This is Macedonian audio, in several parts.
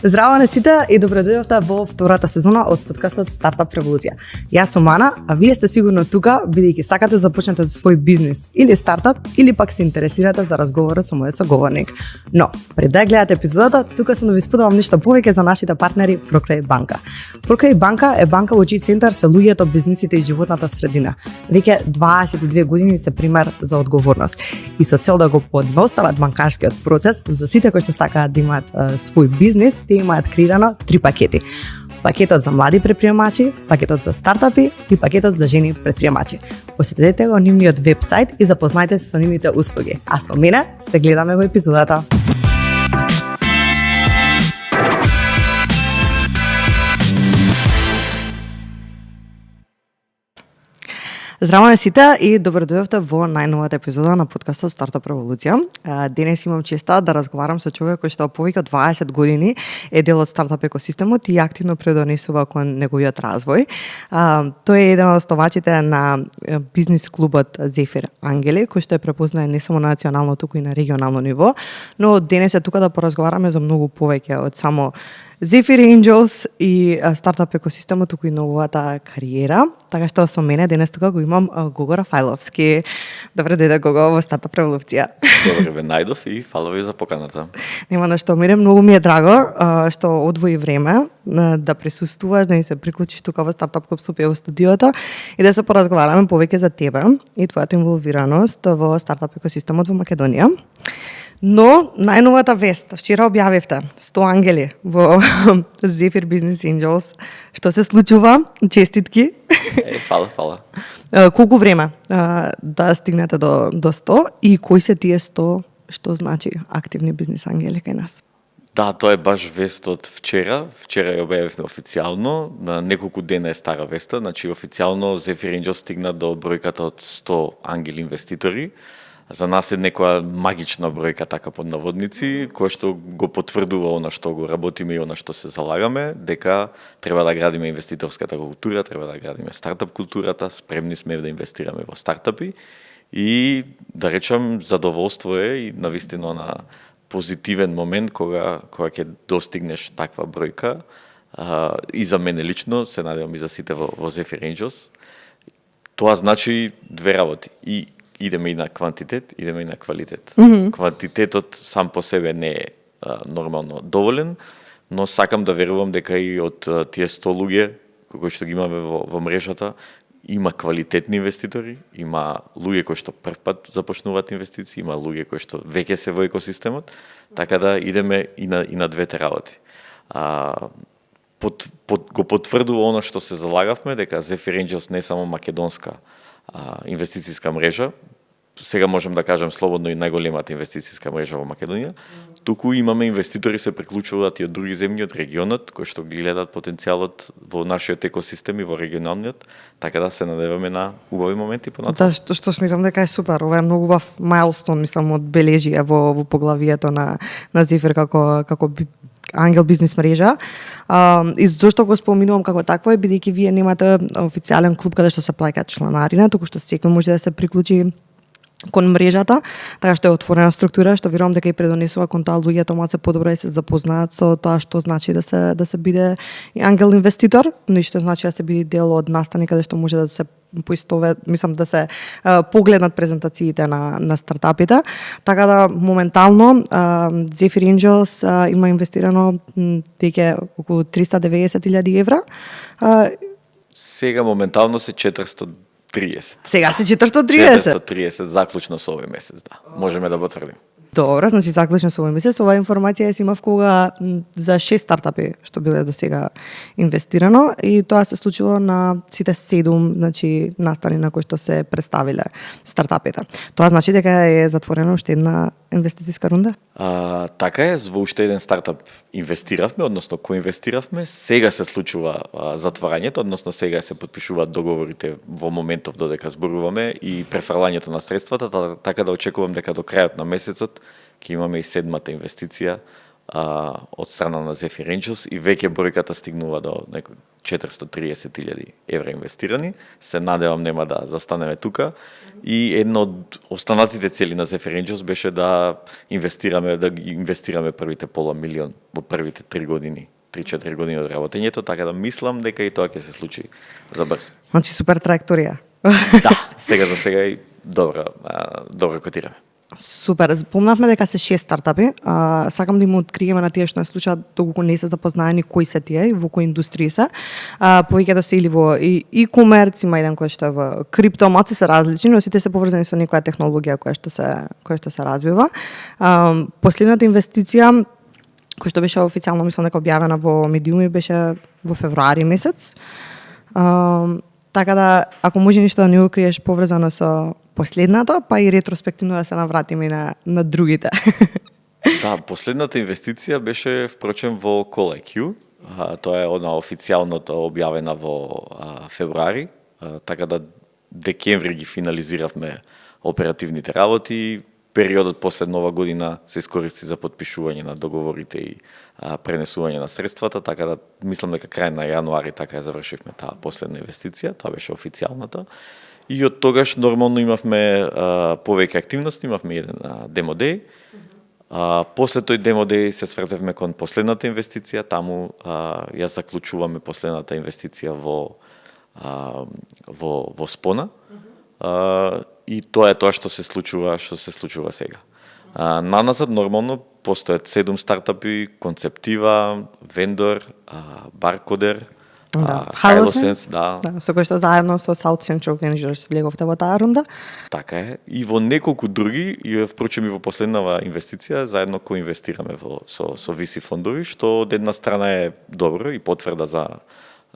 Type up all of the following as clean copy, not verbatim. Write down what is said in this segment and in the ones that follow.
Здраво на сите и добро дојдовте во втората сезона од подкастот Стартап револуција. Јас сум Ана, а вие сте сигурно тука бидејќи сакате да започнете свој бизнис или стартап или пак се интересирате за разговорот со мојот соговорник. Но, пред да гледате епизодата, тука сум да ви споделам нешто повеќе за нашите партнери Прокрај банка. Прокрај банка е банка во чиј центар се луѓето, бизнисите и животната средина. Веќе 22 години се пример за одговорност. И со цел да го подностават банкарскиот процес за сите кои што сакаат да имаат свој бизнис, те имаат креирано 3 пакети. Пакетот за млади предприемачи, пакетот за стартапи и пакетот за жени предприемачи. Посетете го нивниот вебсайт и запознајте се со нивните услуги. А со мене се гледаме во епизодата. Здраво на сите и добро дојдовте во најновата епизода на подкастот Стартап револуција. Денес имам честа да разговарам со човек кој што повеќе од 20 години е дел од стартап екосистемот и активно предонесува кон неговиот развој. Тој е еден од основачите на бизнис клубот Зефир Ангели, кој што е препознаен не само на национално, туку и на регионално ниво, но денес е тука да поразговараме за многу повеќе од само Zephyr Angels и стартап екосистемот, туку и неговата кариера. Така што со мене денес тука го имам Гого Рафајловски. Добре дојде, Гого, во Стартап револуција. Добре ве најдов и фала ви за поканата. Нема на што, мене многу ми е драго што одвои време да присуствуваш, да ни се приклучиш тука во Стартап клуб Супија во студиото и да се поразговараме повеќе за тебе и твојата инволвираност во стартап екосистемот во Македонија. Но, најновата вест, вчера објавивте 100 ангели во Zephyr Business Angels. Што се случува? Честитки. Фала. Колку време да стигнете до 100 и кои се тие 100, што значи активни бизнис ангели кај нас? Да, тоа е баш вест од вчера. Вчера ја објавивме официјално, на неколку дена е стара веста, значи официјално Zephyr Angels стигна до бројката од 100 ангели инвеститори. За нас е некоја магична бројка, така под наводници, која што го потврдува она што го работиме и она што се залагаме, дека треба да градиме инвеститорската култура, треба да градиме стартап културата, спремни сме да инвестираме во стартапи и да речам задоволство е и навистина на позитивен момент кога ќе достигнеш таква бројка. И за мене лично, се надевам и за сите во Zephyr Angels. Тоа значи две работи. И идеме и на квантитет, идеме и на квалитет. Квантитетот сам по себе не е нормално доволен, но сакам да верувам дека и од тие 100 луѓе кои што ги имаме во мрежата, има квалитетни инвеститори, има луѓе кои што првпат започнуваат инвестиции, има луѓе кои што веќе се во екосистемот, така да идеме и на двете работи. Го потврдува оно што се залагавме, дека Zephyr Angels не е само македонска инвестициска мрежа, сега можем да кажем слободно и најголемата инвестициска мрежа во Македонија, туку имаме инвеститори се приклучуваат и од други земји, од регионот, кои што гледаат потенцијалот во нашиот екосистем и во регионалниот, така да се надеваме на убави моменти понатаму. Да, што смятам дека е супер, ова е многу убав мајлстон, мислам, одбележија во поглавието на Zephyr како ангел бизнис мрежа. И зошто го споминувам како такво е бидејќи вие немате официјален клуб каде што се плаќа чланарина, туку што секој може да се приклучи кон мрежата, така што е отворена структура, што верувам дека и предонесува кон таа луѓето малку се подобро да се запознаат со тоа што значи да се биде ангел инвеститор, но и што значи да се биде дел од настани каде што може да се поистове, мислам да се погледнат презентациите на стартапите. Така да моментално Zephyr Angels има инвестирано веќе околу 390.000 евра. Сега моментално се 430. Сега се 430? 430 заклучно со овој месец, да. Можеме да потврдим. Добро, значи заклучно со овој месец. Оваа информација си имав кога за 6 стартапи што биле до сега инвестирано и тоа се случило на сите 7 значи настани на кои што се представиле стартапите. Тоа значи дека е затворена уште една инвестициска рунда? Така е, во уште еден стартап инвестиравме, односно коинвестиравме. Сега се случува затворањето, односно сега се подпишуваат договорите во моментов додека зборуваме и префрлањето на средствата, така да очекувам дека до крајот на месецот ќе имаме и седмата инвестиција од страна на Zephyr Angels и веќе бројката стигнува до 430.000 евра инвестирани. Се надевам нема да застанеме тука. И една од останатите цели на Zephyr Angels беше да инвестираме првите пола милион во првите 3-4 години од работењето, така да мислам дека и тоа ќе се случи за брз. Значи супер траекторија. Да, сега за сега и добро котираме. Супер. Спомнавме дека се 6 стартапи. Сакам да им откриеме на тие што не случаат доколку не се запознаени кои се тие и во кои индустрии се. Повеќето се или во e-commerce, има еден кој што е во крипто, маци се различни, но сите се поврзани со некоја технологија која што се развива. Последната инвестиција која што беше официјално мислам дека објавена во медиуми беше во февруари месец. Така да ако може ништо да не го криеш поврзано со последната, па и ретроспективно да се навратиме и на другите. Да, последната инвестиција беше впрочем во CallIQ. Тоа е она официјалното објавена во февруари, така да декември ги финализиравме оперативните работи. Периодот после Нова година се искористи за потпишување на договорите и пренесување на средствата, така да мислам дека крај на јануари така ја завршивме таа последна инвестиција, тоа беше официјалната. И од тогаш нормално имавме повеќе активности, имавме еден демо дей. После тој демо дей се свртевме кон последната инвестиција, таму ја заклучуваме последната инвестиција во Спона. И тоа е тоа што се случува сега. Наназад нормално постојат 7 стартапи, Концептива, Вендор, Баркодер, Hylosense, да. Со кој што заедно со South Central Ventures влеговте во таа рунда. Така е. И во неколку други, и впрочем и во последнава инвестиција, заедно коинвестираме со VC фондови, што од една страна е добро и потврда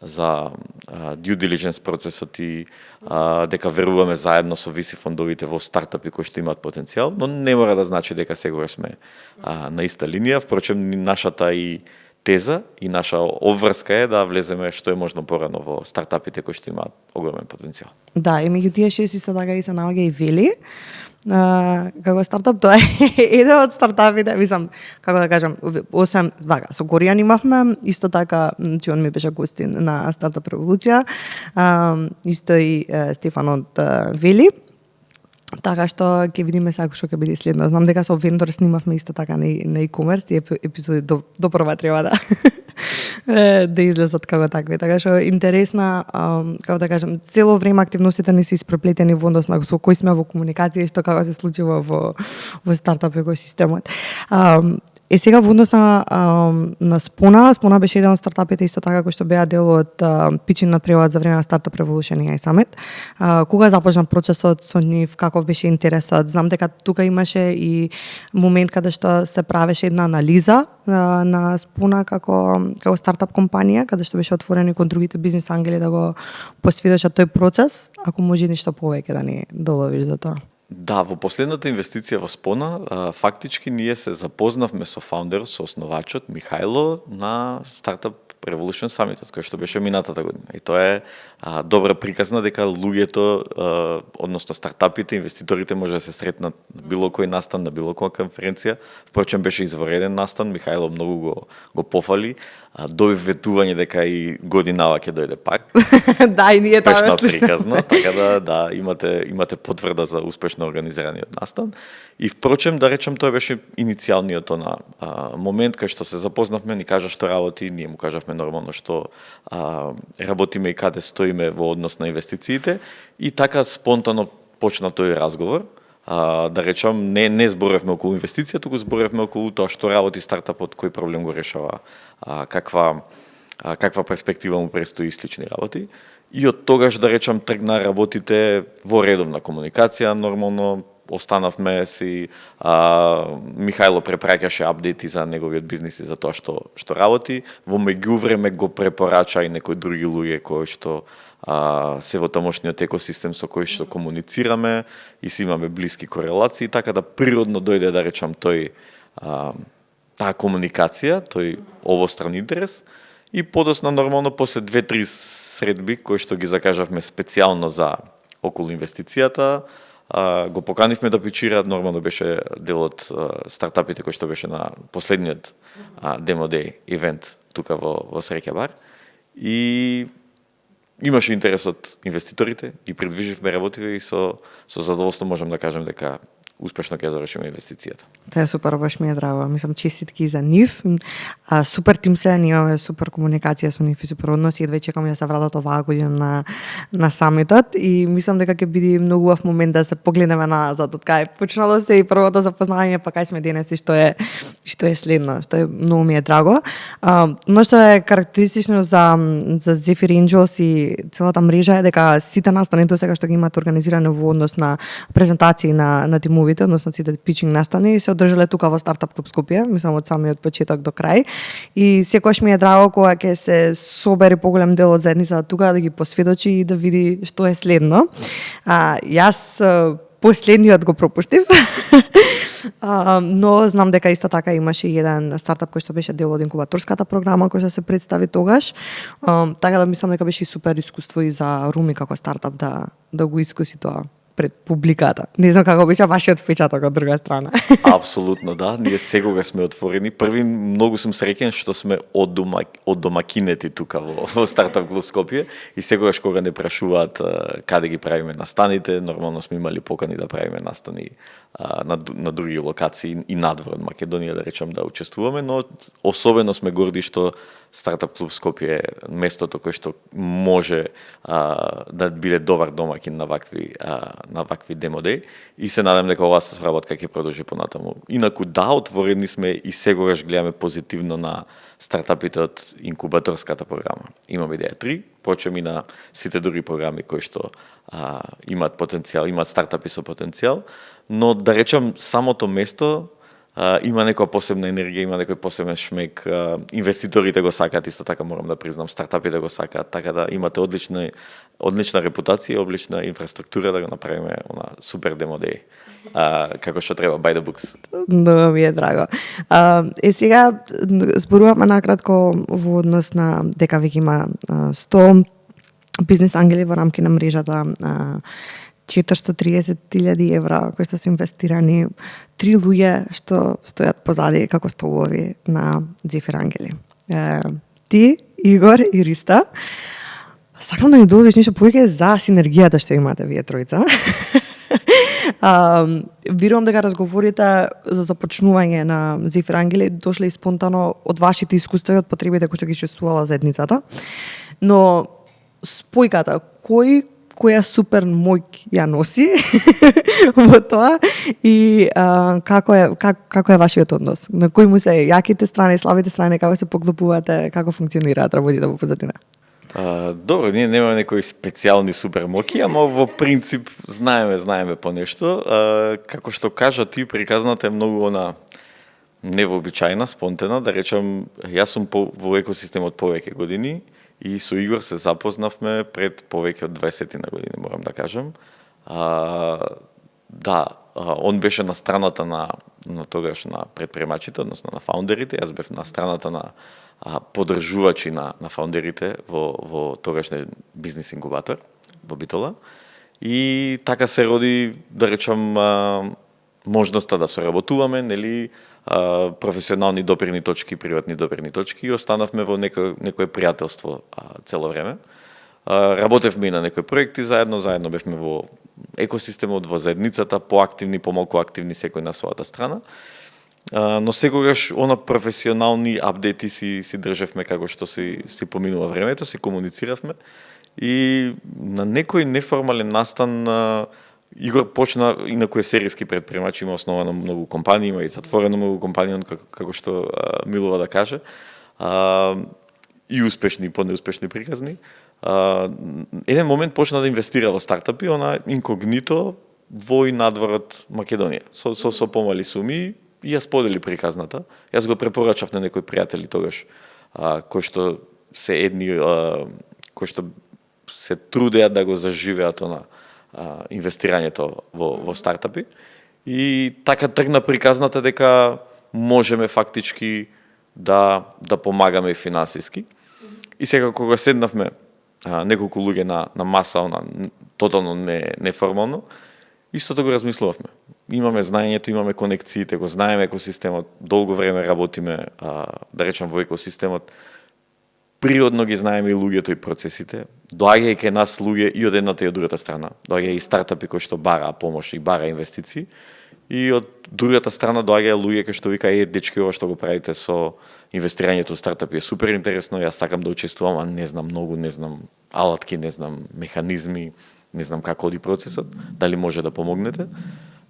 за due diligence процесот и дека веруваме заедно со VC фондовите во стартапи кои што имаат потенцијал, но не мора да значи дека сегогаш сме на иста линија. Впрочем, нашата и теза и наша обврска е да влеземе што е можно порано во стартапите кои што имаат огромен потенцијал. Да, и меѓу тие 6 исто така и се наоѓа и Вели. Како стартап, тоа е еден од стартапите, мислам, како да кажам, освен вака, со Горијан имавме, исто така, че он ми беше гостин на Стартап Револуција, исто и Стефан од Вели. Така што ќе видиме сега што ќе биде следно. Знам дека со Вендор снимавме исто така на e-commerce, и епизоди до прва треба да излезат како такви. Така што интересна, како да кажам, цело време активностите ни се испреплетени во однос на со кој сме во комуникација и што како се случува во стартап екосистемот. Сега во однос на Спона беше еден од стартапите исто така кој што беа дел од пичинг надпреварот за време на Startup Revolution и Summit. Кога започна процесот со нив, каков беше интересот? Знам дека тука имаше и момент каде што се правеше една анализа на Спона како стартап компанија, каде што беше отворено кон другите бизнис ангели да го посведочат тој процес. Ако може нешто повеќе да ни доловиш за тоа. Да, во последната инвестиција во Спона, фактички ние се запознавме со фаундерот, со основачот Михајло на Startup Revolution Summit, кој што беше минатата година. И тоа е добра приказна дека луѓето, односно стартапите, инвеститорите може да се сретнат на било кој настан, на било која конференција. Впрочем беше извареден настан, Михајло многу го пофали. Доби ветување дека и годинава ќе дојде пак. Да, и ние тоа приказна, така да имате потврда за успешно организираниот настан. И впрочем да речем тоа беше иницијалниот момент кај што се запознавме, ни кажа што работи, ние му кажавме нормално што работиме и каде стоиме во однос на инвестициите и така спонтано почна тој разговор. Да речам, не зборевме околу инвестиција, туку зборевме околу тоа што работи стартапот, кој проблем го решава, каква перспектива му престои и слични работи. И од тогаш, да речам, тргна работите во редовна комуникација, нормално останавме си, Михајло препраќаше апдети за неговиот бизнис и за тоа што работи. Во меѓувреме го препорача и некои други луѓе кои што се во тамошниот екосистем со кој што комуницираме и си имаме блиски корелации, така да природно дојде, да речам, таа комуникација, тој обостран интерес и подосна нормално после 2-3 средби кои што ги закажавме специјално за околу инвестицијата, го поканивме да пичира, нормално беше дел од стартапите кој што беше на последниот Demo Day евент тука во Среќа бар. и имаше интерес од инвеститорите, ги придвиживме, работиве и со задоволство можам да кажем дека успешно ќе завршиме инвестицијата. Тоа е супер, баш ми е драго. Мислам, честитки за нив. Супер тим се, ние имаме супер комуникација со нив и супер односи. Едва чекаме да се вратат оваа година на самитот и мислам дека ќе биде многу убав момент да се погледнеме назад од кај почнало се и првото запознање, па кај сме денес и што е следно, што е многу ми е драго. Но што е карактеристично за Zephyr Angels и целата мрежа е дека сите настани до сега што ги имаат организирано во однос на презентации на тимови, односно сите питчинг настани се одржале тука во Стартап Клуб Скопје, мислам од самиот почеток до крај. И секогаш ми е драго кога ќе се собере поголем дел од заедницата тука да ги посведочи и да види што е следно. Јас последниот го пропуштив. Но знам дека исто така имаше и еден стартап кој што беше дел од инкубаторската програма која што се представи тогаш. Така да мислам дека беше супер искуство и за Руми како стартап да го искуси тоа пред публиката. Не знам како беше вашиот впечаток од друга страна. Апсолутно, да. Ние секогаш сме отворени. Први, многу сум среќен што сме од домакинети тука во Стартап Клуб Скопје и секогаш кога не прашуваат каде ги правиме настаните, нормално сме имали покани да правиме настани на други локации и надвор од Македонија, да речам, да учествуваме, но особено сме горди што Стартап Клуб Скопје е местото кое што може да биде добар домакин на вакви демодеи и се надам дека оваа соработка ќе продолжи понатаму. Инаку да, отворени сме и секогаш гледаме позитивно на стартапите од инкубаторската програма. Имаме идеја 3, почем и на сите други програми кои што имаат потенцијал, имаат стартапи со потенцијал, но да речам самото место има некоја посебна енергија, има некој посебен шмек, инвеститорите го сакаат, исто така морам да признам, стартапите го сакаат, така да имате одлична репутација, одлична инфраструктура да го направиме супер демодеи. Како што треба, by the books. Много ми е драго. Сега зборуваме накратко во однос на дека веќе има 100 бизнес ангели во рамки на мрежата, 430.000 евра кои што се инвестирани, 3 луѓе што стојат позади како столови на Zephyr Ангели. Ти, Игор и Риста, сакам да ни добавиш нешто повеќе за синергијата што имате вие тројца. Верувам дека разговорите за започнување на Zephyr Ангели дошле и спонтано од вашите искуства и од потребите кои што ги чувствувала заедницата. Но спојката, која супер моќ ја носи во тоа и како е вашиот однос? На кои му се јаките страни, слабите страни, како се поклопувате, како функционираат работите во позадина? Добро, ние немаме некои специјални супер моќи, ама во принцип знаеме по нешто. Како што кажа ти, приказната е многу невообичајна, спонтана, да речам, јас сум во екосистемот повеќе години и со Игор се запознавме пред повеќе од 20 на години, морам да кажам. Он беше на страната на тогаш на предприемачите, односно на фаундерите, јас бев на страната на поддржувачи на фаундерите во тогашниот бизнес инкубатор во Битола. И така се роди, да речам, можноста да соработуваме, нели, професионални допирни точки, приватни допирни точки и останавме во некое пријателство цело време. Работевме и на некои проекти заедно бевме во екосистемот, во заедницата, поактивни, помалку активни секој на својата страна. Но секогаш професионални апдети си држевме како што си поминува времето, си комунициравме и на некој неформален настан Игор почна, инаку е серијски предприемач, има основано многу компании, има и затворено многу компании, како што милува да каже, и успешни и понеуспешни приказни. Еден момент почна да инвестира во стартапи, инкогнито во и надвор од Македонија, со помали суми, и ја сподели приказната. Јас го препорачав на некои пријатели тогаш, кои што се кои што се трудеат да го заживеат инвестирањето во стартапи. И така тргна приказната дека можеме фактички да помагаме финансиски. И сега кога седнавме неколку луѓе на маса, тотално неформално, истото го размислувавме. Имаме знаењето, имаме конекциите, го знаеме екосистемот, долго време работиме, да речам, во екосистемот. природно ги знаеме и луѓето и процесите. Доаѓа и кај нас луѓе и од едната и од другата страна. Доаѓа и стартапи кои што бараа помош и бараа инвестиции. И од другата страна доаѓа луѓе кои што вика дечки, ова што го правите со инвестирањето во стартапи е супер интересно, јас сакам да учествувам, а не знам многу, не знам алатки, не знам механизми, не знам како оди процесот, дали може да помогнете.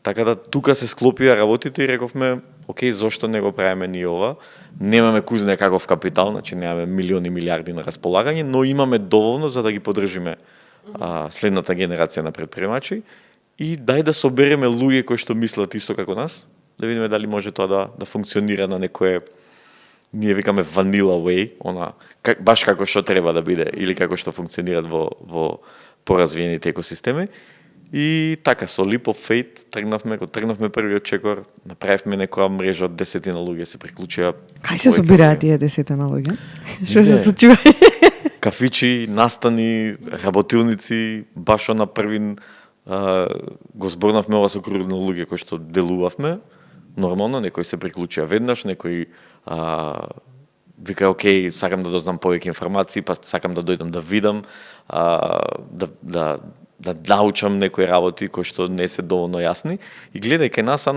Така да тука се склопија работите и рековме, окей, зошто не го правиме ние ова? Немаме кој знае каков капитал, значи немаме милиони, милиарди на располагање, но имаме доволно за да ги поддржиме следната генерација на претприемачи и дај да собереме луѓе кои што мислат исто како нас, да видиме дали може тоа да функционира на некое, ние викаме vanilla way, баш како што треба да биде или како што функционираат во поразвиените екосистеми. И така, со Leap of Faith тргнавме првиот чекор, направивме некоја мрежа од 10 луѓе, се приклучија. Кај се собираат тие 10 луѓе? Што се случува? Кафичи, настани, работилници, баш на првин го зборнавме ова со круг на луѓе кои што делувавме. Нормално, некој се приклучија веднаш, некој вика, окей, сакам да дознам повеќе информации, па сакам да дојдам да видам, да научам некои работи кои што не се доволно јасни. И гледај кај нас,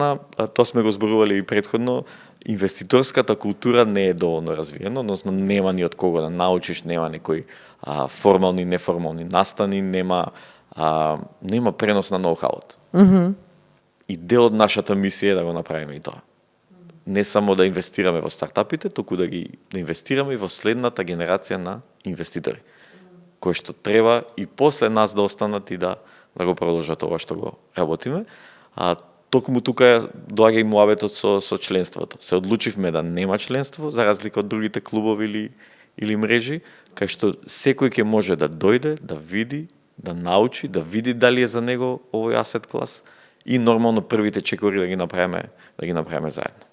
тоа сме го зборували и претходно, инвеститорската култура не е доволно развиена, односно нема ни од кого да научиш, нема некои формални, неформални настани, нема пренос на ноу-хауот. И дел од нашата мисија е да го направиме и тоа. Не само да инвестираме во стартапите, туку да инвестираме и во следната генерација на инвеститори, кои што треба и после нас да останат и да го продолжат ова што го работиме. Токму тука доаѓа и муабетот со членството. Се одлучивме да нема членство, за разлика од другите клубови или мрежи, кај што секој ќе може да дојде, да види, да научи, да види дали е за него овој асет клас и нормално првите чекори да ги направиме заедно.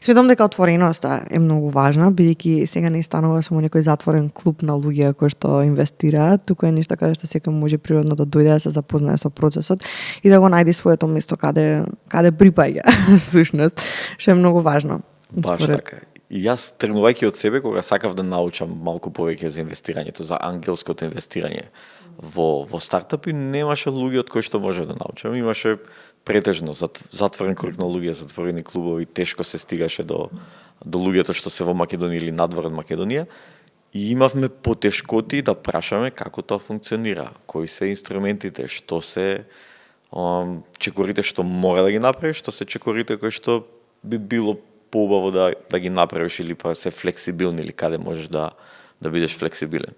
Сметам дека отвореноста е многу важна, бидејќи сега не станува само некој затворен клуб на луѓе кои што инвестираат, туку е нешто каде што секој може природно да дојде да се запознае со процесот и да го најде своето место каде припаѓа всушност, што е многу важно. Баш така. И јас тргнувајќи од себе кога сакав да научам малку повеќе за инвестирањето, за ангелското инвестирање во стартапи, немаше луѓе од кои што можев да научам. Имаше претежно затворен круг на луѓе, затворени клубови, тешко се стигаше до луѓето што се во Македонија или надвор од Македонија и имавме потешкоти да прашаме како тоа функционира, кои се инструментите, што се чекорите што мора да ги направиш, што се чекорите кои што би било поубаво да ги направиш или па се флексибилни или каде можеш да бидеш флексибилен.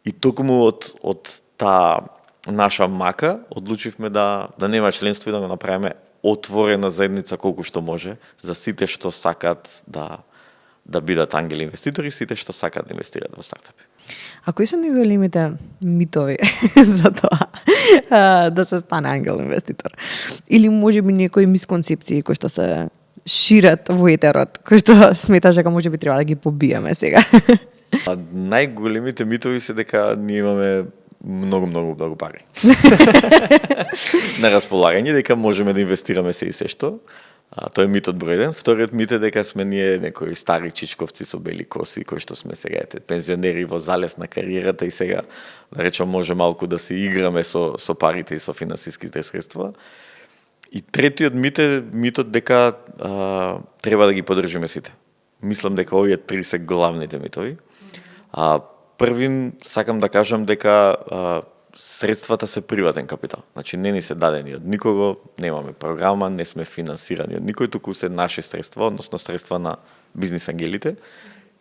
И токму од таа наша мака, одлучивме да нема членство и да го направиме отворена заедница колку што може за сите што сакаат да бидат ангели инвеститори, сите што сакаат да инвестираат во стартапи. А кои се најголемите митови за тоа да се стане ангел инвеститор? Или можеби некои мисконцепции кои што се шират во етерот, кои што сметаш дека можеби треба да ги побиеме сега? Најголемите митови се дека ние имаме многу пари на располагање, дека можеме да инвестираме се и се што. Тоа е митот број 1. Вториот мит е дека сме ние некои стари чичковци со бели коси, кои што сме сега пензионери во залез на кариерата и сега, да речам, може малку да се играме со парите и со финансиските средства. И третиот мит е митот дека треба да ги поддржиме сите. Мислам дека овие три се главните митови. Првин сакам да кажам дека средствата се приватен капитал. Значи не ни се дадени од никого, немаме програма, не сме финансирани од никој, туку се наши средства, односно средства на бизнис ангелите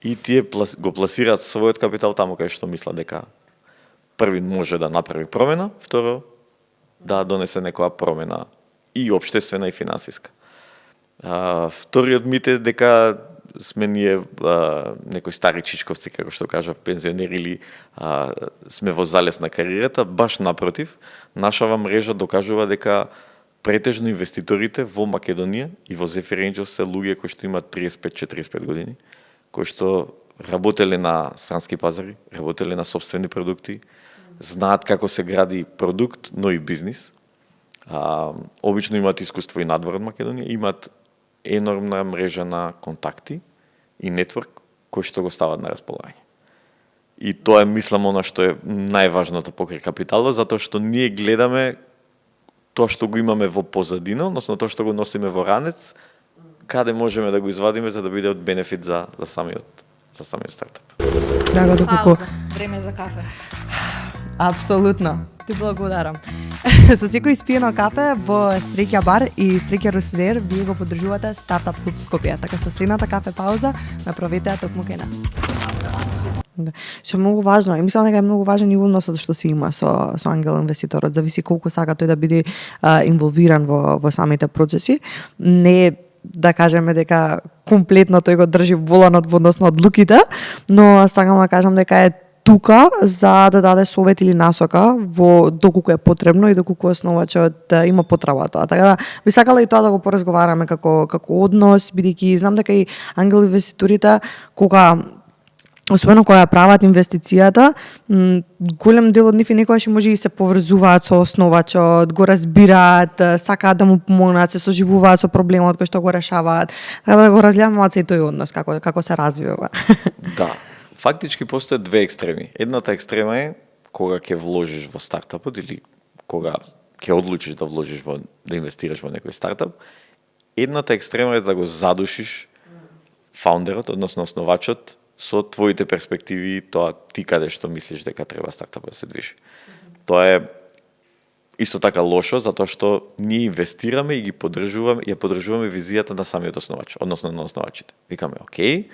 и тие го пласираат својот капитал таму кај што мислат дека првин може да направи промена, второ да донесе некоја промена и општествена и финансиска. Вториот мит е дека сме ние некои стари чичковци, како што кажав, пензионери или сме во залез на кариерата. Баш напротив, нашава мрежа докажува дека претежно инвеститорите во Македонија и во Zephyr Angels се луѓе кои што имаат 35-45 години, кои што работеле на странски пазари, работеле на сопствени продукти, знаат како се гради продукт, но и бизнис. Обично имаат искуство и надвор од Македонија, имаат енормна мрежа на контакти и нетворк кои што го стават на располагање. И тоа е, мислам, она што е најважното покрај капиталот, затоа што ние гледаме тоа што го имаме во позадина, односно тоа што го носиме во ранец, каде можеме да го извадиме за да биде од бенефит за самиот стартап. Да, доколку Пауза. Време за кафе. апсолутно. Ти благодарам. Со секој испиено кафе во Стрекја бар и Стрекја Русидер вие го поддржувате Стартап клуб Скопје, така што следната кафе пауза направете ја токму кај нас. Да. Што е многу важно, и мислам дека е многу важен и односот што се има со ангел инвеститорот, зависи колку сака тој да биде инволвиран во самите процеси, не да кажеме дека комплетно тој го држи воланот во однос на одлуките, но сакам да кажам дека е тука за да даде совет или насока во доколку е потребно и доколку основачот има потреба тоа. Така да би сакала и тоа да го поразговараме како однос, бидејќи знам дека и ангел инвеститорите освено кога ја прават инвестицијата, голем дел од нив и некогаш може и се поврзуваат со основачот, го разбираат, сакаат да му помогнат, се соживуваат со проблемот кој што го решаваат. Така да го разгледам малку и тој однос како се развива. Да. Фактички постојат две екстреми. Едната екстрема е кога ќе вложиш во стартапот или кога ќе одлучиш да вложиш да инвестираш во некој стартап. Едната екстрема е да го задушиш фаундерот, односно основачот, со твоите перспективи, тоа ти каде што мислиш дека треба стартапот да се движи. Тоа е исто така лошо, затоа што ние инвестираме и ја поддржуваме визијата на самиот основач, односно на основачите. Викаме, окей,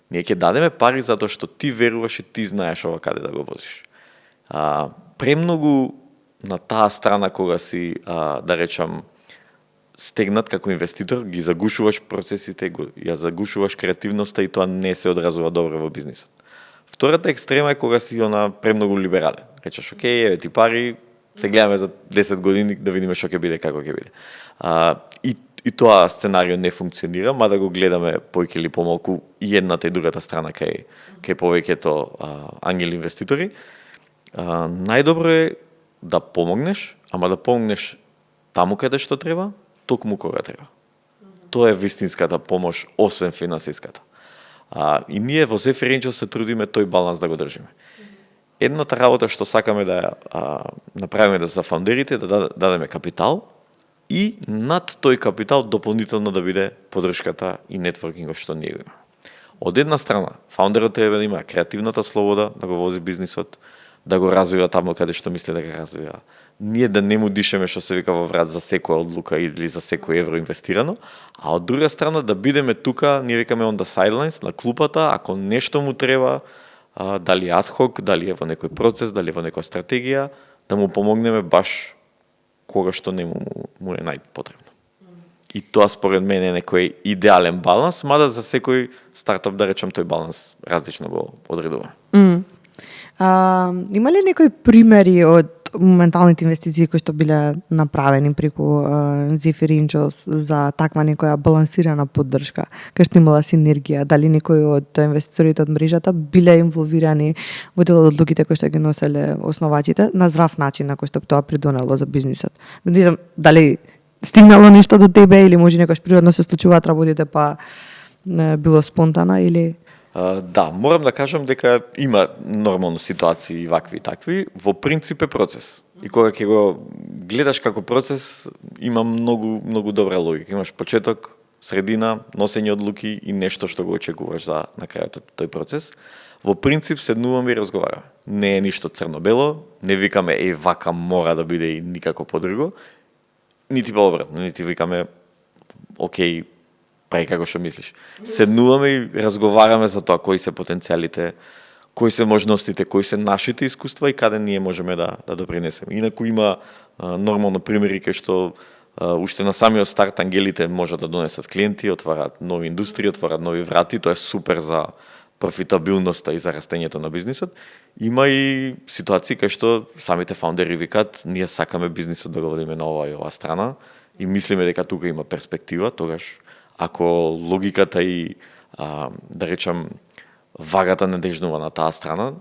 ние ќе дадеме пари затоа што ти веруваш и ти знаеш ова каде да го возиш. Премногу на таа страна кога си, да речам, стегнат како инвеститор, ги загушуваш процесите, ја загушуваш креативноста и тоа не се одразува добро во бизнисот. Втората екстрема е кога си премногу либерален. Речеш, окей, еве ти пари, се гледаме за 10 години да видиме што ќе биде, како ќе биде. И тоа сценарио не функционира, мада го гледаме поиќе или помалку и едната и другата страна кај повеќето ангели инвеститори. Најдобро е да помогнеш, ама да помогнеш таму каде што треба, токму кога треба. Тоа е вистинската помош, освен финансиската. И ние во Zephyr Angels се трудиме тој баланс да го држиме. Едната работа што сакаме да направиме за фаундерите, да дадеме капитал и над тој капитал дополнително да биде поддршката и нетворкингот што ние имаме. Од една страна, фаундерот треба да има креативната слобода да го вози бизнисот, да го развива таму каде што мисли да го развива. Ние да не му дишеме што се вика во врат за секоја одлука или за секој евро инвестирано, а од друга страна да бидеме тука, ние викаме on the sidelines, на клупата, ако нешто му треба, дали адхок, дали е во некој процес, дали е во некоја стратегија, да му помогнеме баш кога што не му е најпотребно. И тоа според мен е некој идеален баланс, мада за секој стартап, да речем, тој баланс различно го одредува. Има ли некои примери од моменталните инвестиции кои што биле направени преку Zephyr Angels за таква некоја балансирана поддршка, кај што имала синергија? Дали некои од инвеститорите од мрежата биле инволвирани во дел од одлуките кои што ги носеле основачите на здрав начин на кој што тоа придонело за бизнисот? Не знам дали стигнало нешто до тебе или може некојаш природно се случуваат работите па било спонтано или... Да, морам да кажам дека има нормално ситуации вакви и такви. Во принцип е процес. И кога ќе го гледаш како процес, има многу добра логика. Имаш почеток, средина, носење одлуки и нешто што го очекуваш за на крајот од тој процес. Во принцип седнуваме и разговараме. Не е ништо црно-бело, не викаме вака мора да биде и никако подруго. Нити пообратно, нити викаме окей, прави како што мислиш. Седнуваме и разговараме за тоа кои се потенцијалите, кои се можностите, кои се нашите искуства и каде ние можеме да допринесеме. Инаку има нормално примери кај што уште на самиот старт ангелите можат да донесат клиенти, отварат нови индустрии, отварат нови врати, тоа е супер за профитабилноста и за растењето на бизнисот. Има и ситуации кај што самите фаундери викат, ние сакаме бизнисот да го водиме на оваа и оваа страна и мислиме дека тука има перспектива, тогаш ако логиката и, да речам, вагата не дежнува на таа страна,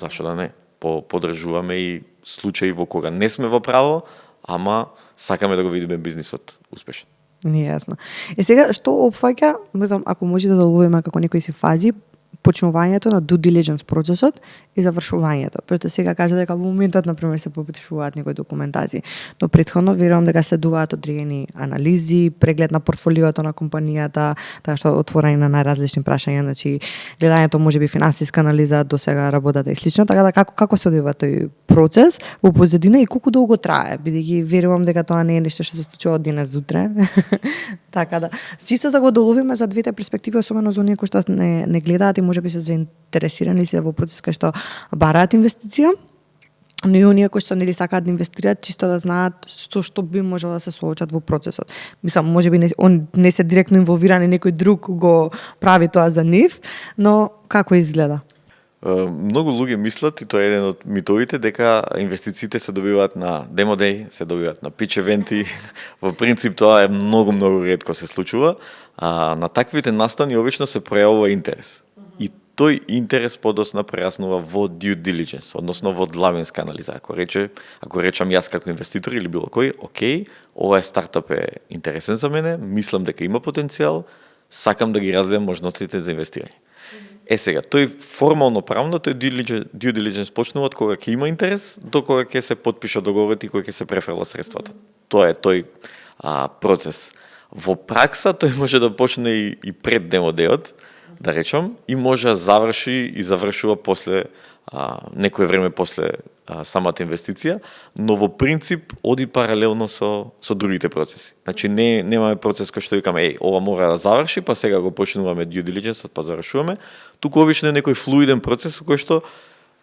зашто да не, поддржуваме и случаи во кога не сме во право, ама сакаме да го видиме бизнисот успешен. Не јасно. Сега, што опфаќа, мислам, ако може да доловиме како некои си фази, почнувањето на due diligence процесот и завршувањето. Претто сега кажа дека во моментот на пример се попишуваат некои документации, но претходно верувам дека се дуваат одредени анализи, преглед на портфолиото на компанијата, така што отворање на најразлични прашања, значи гледањето можеби финансиска анализа, до сега работата и слично, така да како се одвива тој процес во позадина и колку долго трае, бидејќи верувам дека тоа не е нешто што се случува од денес зутре. Така да, чисто да го доловиме за двете перспективи, особено за оние кои што не гледаат и можеби се заинтересирани се во процес кај што бараат инвестиција, но и оние кои што нели сакаат да инвестираат, чисто да знаат што би можело да се соочат во процесот. Мислам, можеби не се директно инволвирани, некој друг го прави тоа за нив, но како изгледа? Многу луѓе мислат, и тоа е еден од митовите, дека инвестициите се добиваат на demo day, се добиваат на pitch евенти. Во принцип тоа е многу ретко се случува. На таквите настани обично се пројавува интерес. И тој интерес подосна прераснува во due diligence, односно во длабинска анализа. Ако речам јас како инвеститор или било кој, окей, ова стартап е интересен за мене, мислам дека има потенцијал, сакам да ги разгледам можностите за инвестирање. Сега, тој формално правно, тој due diligence почнува од кога ќе има интерес, до кога ќе се потпиша договорот и кога ќе се префрла средствата. Тоа е тој процес. Во пракса тој може да почне и пред демодеот, да речам, и може да заврши и завршува после некое време после самата инвестиција, но во принцип оди паралелно со другите процеси. Значи немаме процес кој што викаме ова мора да заврши, па сега го почнуваме due diligence, па завршуваме. Туку обично е некој флуиден процес кој што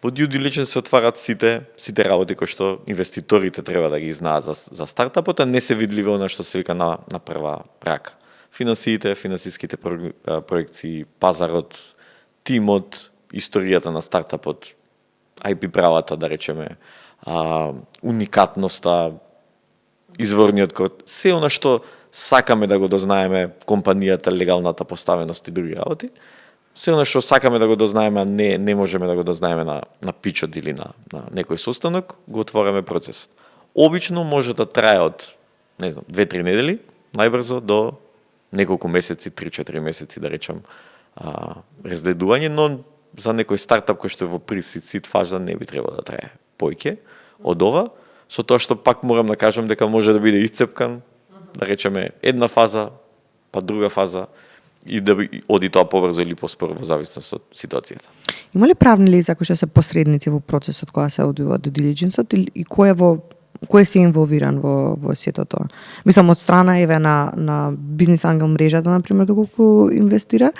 во due diligence се отварат сите работи кои што инвеститорите треба да ги знаат за стартапот, а не се видливо она што се вика на прва рака. Финансиските проекции, пазарот, тимот, историјата на стартапот, IP правата, да речеме, уникатноста, изворниот код, се она што сакаме да го дознаеме, компанијата, легалната поставеност и други работи, се она што сакаме да го дознаеме, а не можеме да го дознаеме на пичот или на некој состанок, го отвораме процесот. Обично може да трае од, 2-3 недели, најбрзо до неколку месеци, 3-4 месеци, да речам, разгледување, но за некој стартап кој што е во pre-seed фаза не би требало да трае поиќе од ова, со тоа што пак морам да кажам дека може да биде исцепкан, да речеме една фаза, па друга фаза, и да оди тоа побрзо или поспоро во зависност од ситуацијата. Има ли правни лица кои што се посредници во процесот кога се одвива due diligence-от и кој се инволвиран во сето тоа? Мислам, од страна на бизнис ангел мрежата, например, доколку инвестира,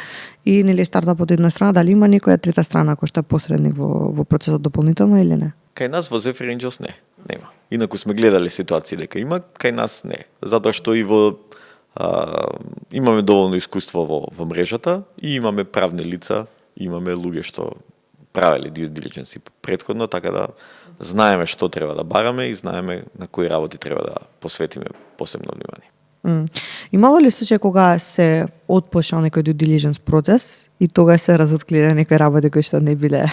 и нели стартапот од една страна, дали има некоја трета страна која што е посредник во процесот дополнително или не? Кај нас во Zephyr Angels нема. Инаку сме гледали ситуации дека има, кај нас не. Затоа што и имаме доволно искуство во мрежата и имаме правни лица, имаме луѓе што правеле due diligence претходно, така да знаеме што треба да бараме и знаеме на кои работи треба да посветиме посебно внимание. Имало ли случај кога се отпочнал некој due diligence процес и тогаш се разотклира некои работи кои што не биле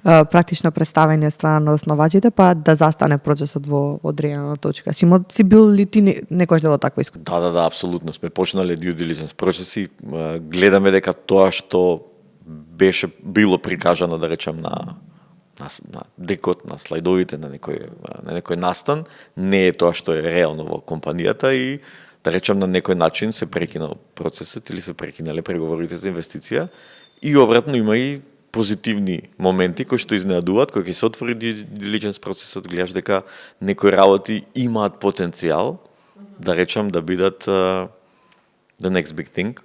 практично представени од страна на основачите, па да застане процесот во одредена точка? Си бил ли ти некојаш дел од такво искуство? Да, апсолутно. Сме почнале due diligence процеси, гледаме дека тоа што било прикажано, да речем, на декот, на слайдовите, на некој настан, не е тоа што е реално во компанијата и, да речем, на некој начин се прекинал процесот или се прекинале преговорите за инвестиција. И обратно има и позитивни моменти кои што изненадуваат, кои ќе се отвори due diligence процесот, гледаш дека некои работи имаат потенцијал, да речем, да бидат the next big thing.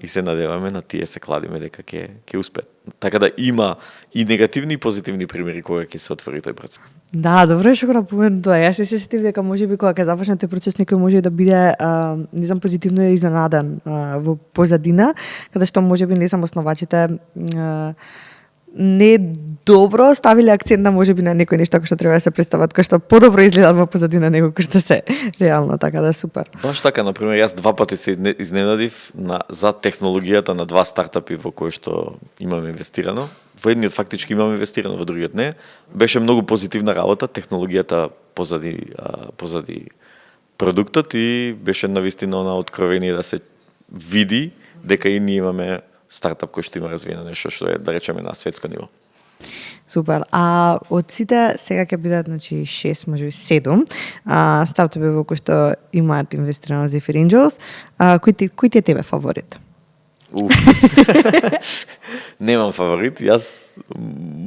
И се надеваме на тие, се кладиме дека ќе успеат. Така да има и негативни и позитивни примери кога ќе се отвори тој процес. Да, добро е што го напомена тоа. Јас се сетив дека можеби кога ќе започне тој процес некој може да биде позитивно изненадан во позадина, каде што можеби основачите не добро ставиле акцент на можеби на некои нешта кои што треба да се представат, кои што подобро изгледаат во позадина него кои што се реално, така да супер. Баш така, например, јас 2 пати се изненадив за технологијата на 2 стартапи во кои што имаме инвестирано. Во едниот фактички имаме инвестирано, во другиот не. Беше многу позитивна работа, технологијата позади продуктот и беше навистина она откровение да се види дека и ние имаме стартап кој што има развиено нешто што е, да речеме, на светско ниво. Супер. А од сите сега ќе бидат 6, можеби 7 стартапи во кои што имаат инвестирано Zephyr Angels, кој ти е тебе фаворит? Немам фаворит,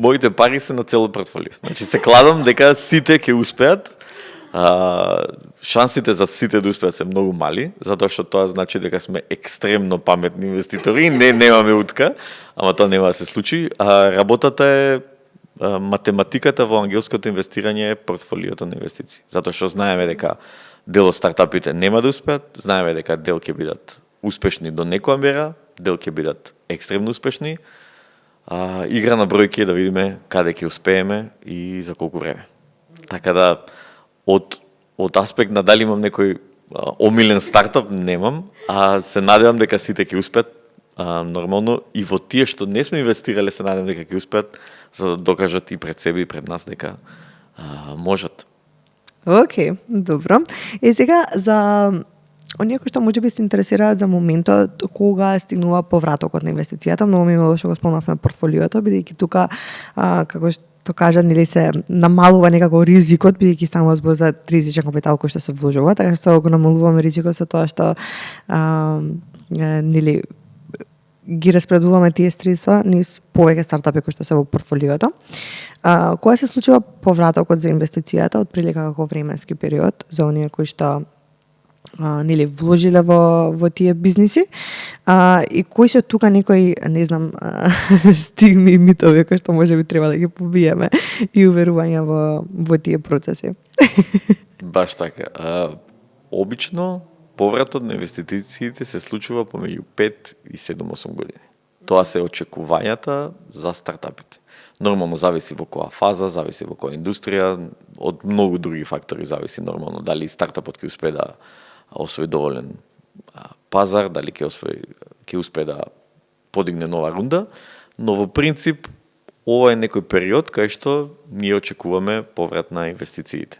моите пари се на цело портфолио. Значи се кладам дека сите ќе успеат. Шансите за сите да успеат се многу мали, затоа што тоа значи дека сме екстремно паметни инвеститори, немаме утка, ама тоа нема да се случи. Работата е математиката во ангелското инвестирање е портфолиото на инвестиции. Затоа што знаеме дека дел од стартапите нема да успеат, знаеме дека дел ќе бидат успешни до некоја мера, дел ќе бидат екстремно успешни. Игра на бројки е да видиме каде ќе успееме и за колку време. Така да од аспект на дали имам некој омилен стартап, немам, се надевам дека сите ќе успеат. Нормално и во тие што не сме инвестирале се надевам дека ќе успеат, за да докажат и пред себе и пред нас дека можат. Океј, добро. Сега за оние кои што можеби се интересираат за моментот кога стигнува повратокот на инвестицијата, многу ми мило што го спомнавме портфолиото, бидејќи тука како што кажа, нели се намалува некако ризикот, бидејќи станува збор за ризичен капитал кој што се вложува, така што го намалуваме ризикот со тоа што нели ги распредуваме тие средства низ повеќе стартапи кои што се во портфолиото. Кога се случува повратокот за инвестицијата, од прилика како временски период за оние кои што нели вложиле во тие бизниси, и кои се тука некои, не знам, стигми и митови кои што можеби треба да ги побиеме и уверувања во тие процеси. Баш така. Обично повратот на инвестициите се случува помеѓу 5 и 7-8 години. Тоа се очекувањата за стартапите. Нормално зависи во која фаза, зависи во која индустрија, од многу други фактори зависи нормално дали стартапот ќе успее да освои доволен пазар, дали ќе успее да подигне нова рунда, но во принцип ова е некој период кај што ние очекуваме поврат на инвестициите.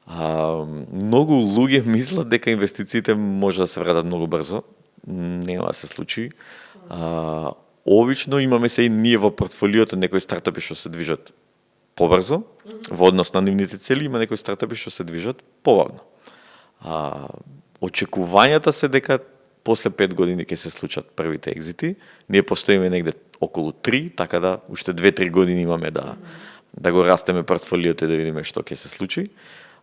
Многу луѓе мислат дека инвестициите може да се вратат многу брзо. Нема да се случи. Обично имаме се и ние во портфолиото некои стартапи што се движат побрзо, во однос на нивните цели, има некои стартапи што се движат побавно. Очекувањата се дека после 5 години ќе се случат првите екзити. Ние постоиме негде околу 3, така да уште 2-3 години имаме да го растеме портфолиото и да видиме што ќе се случи.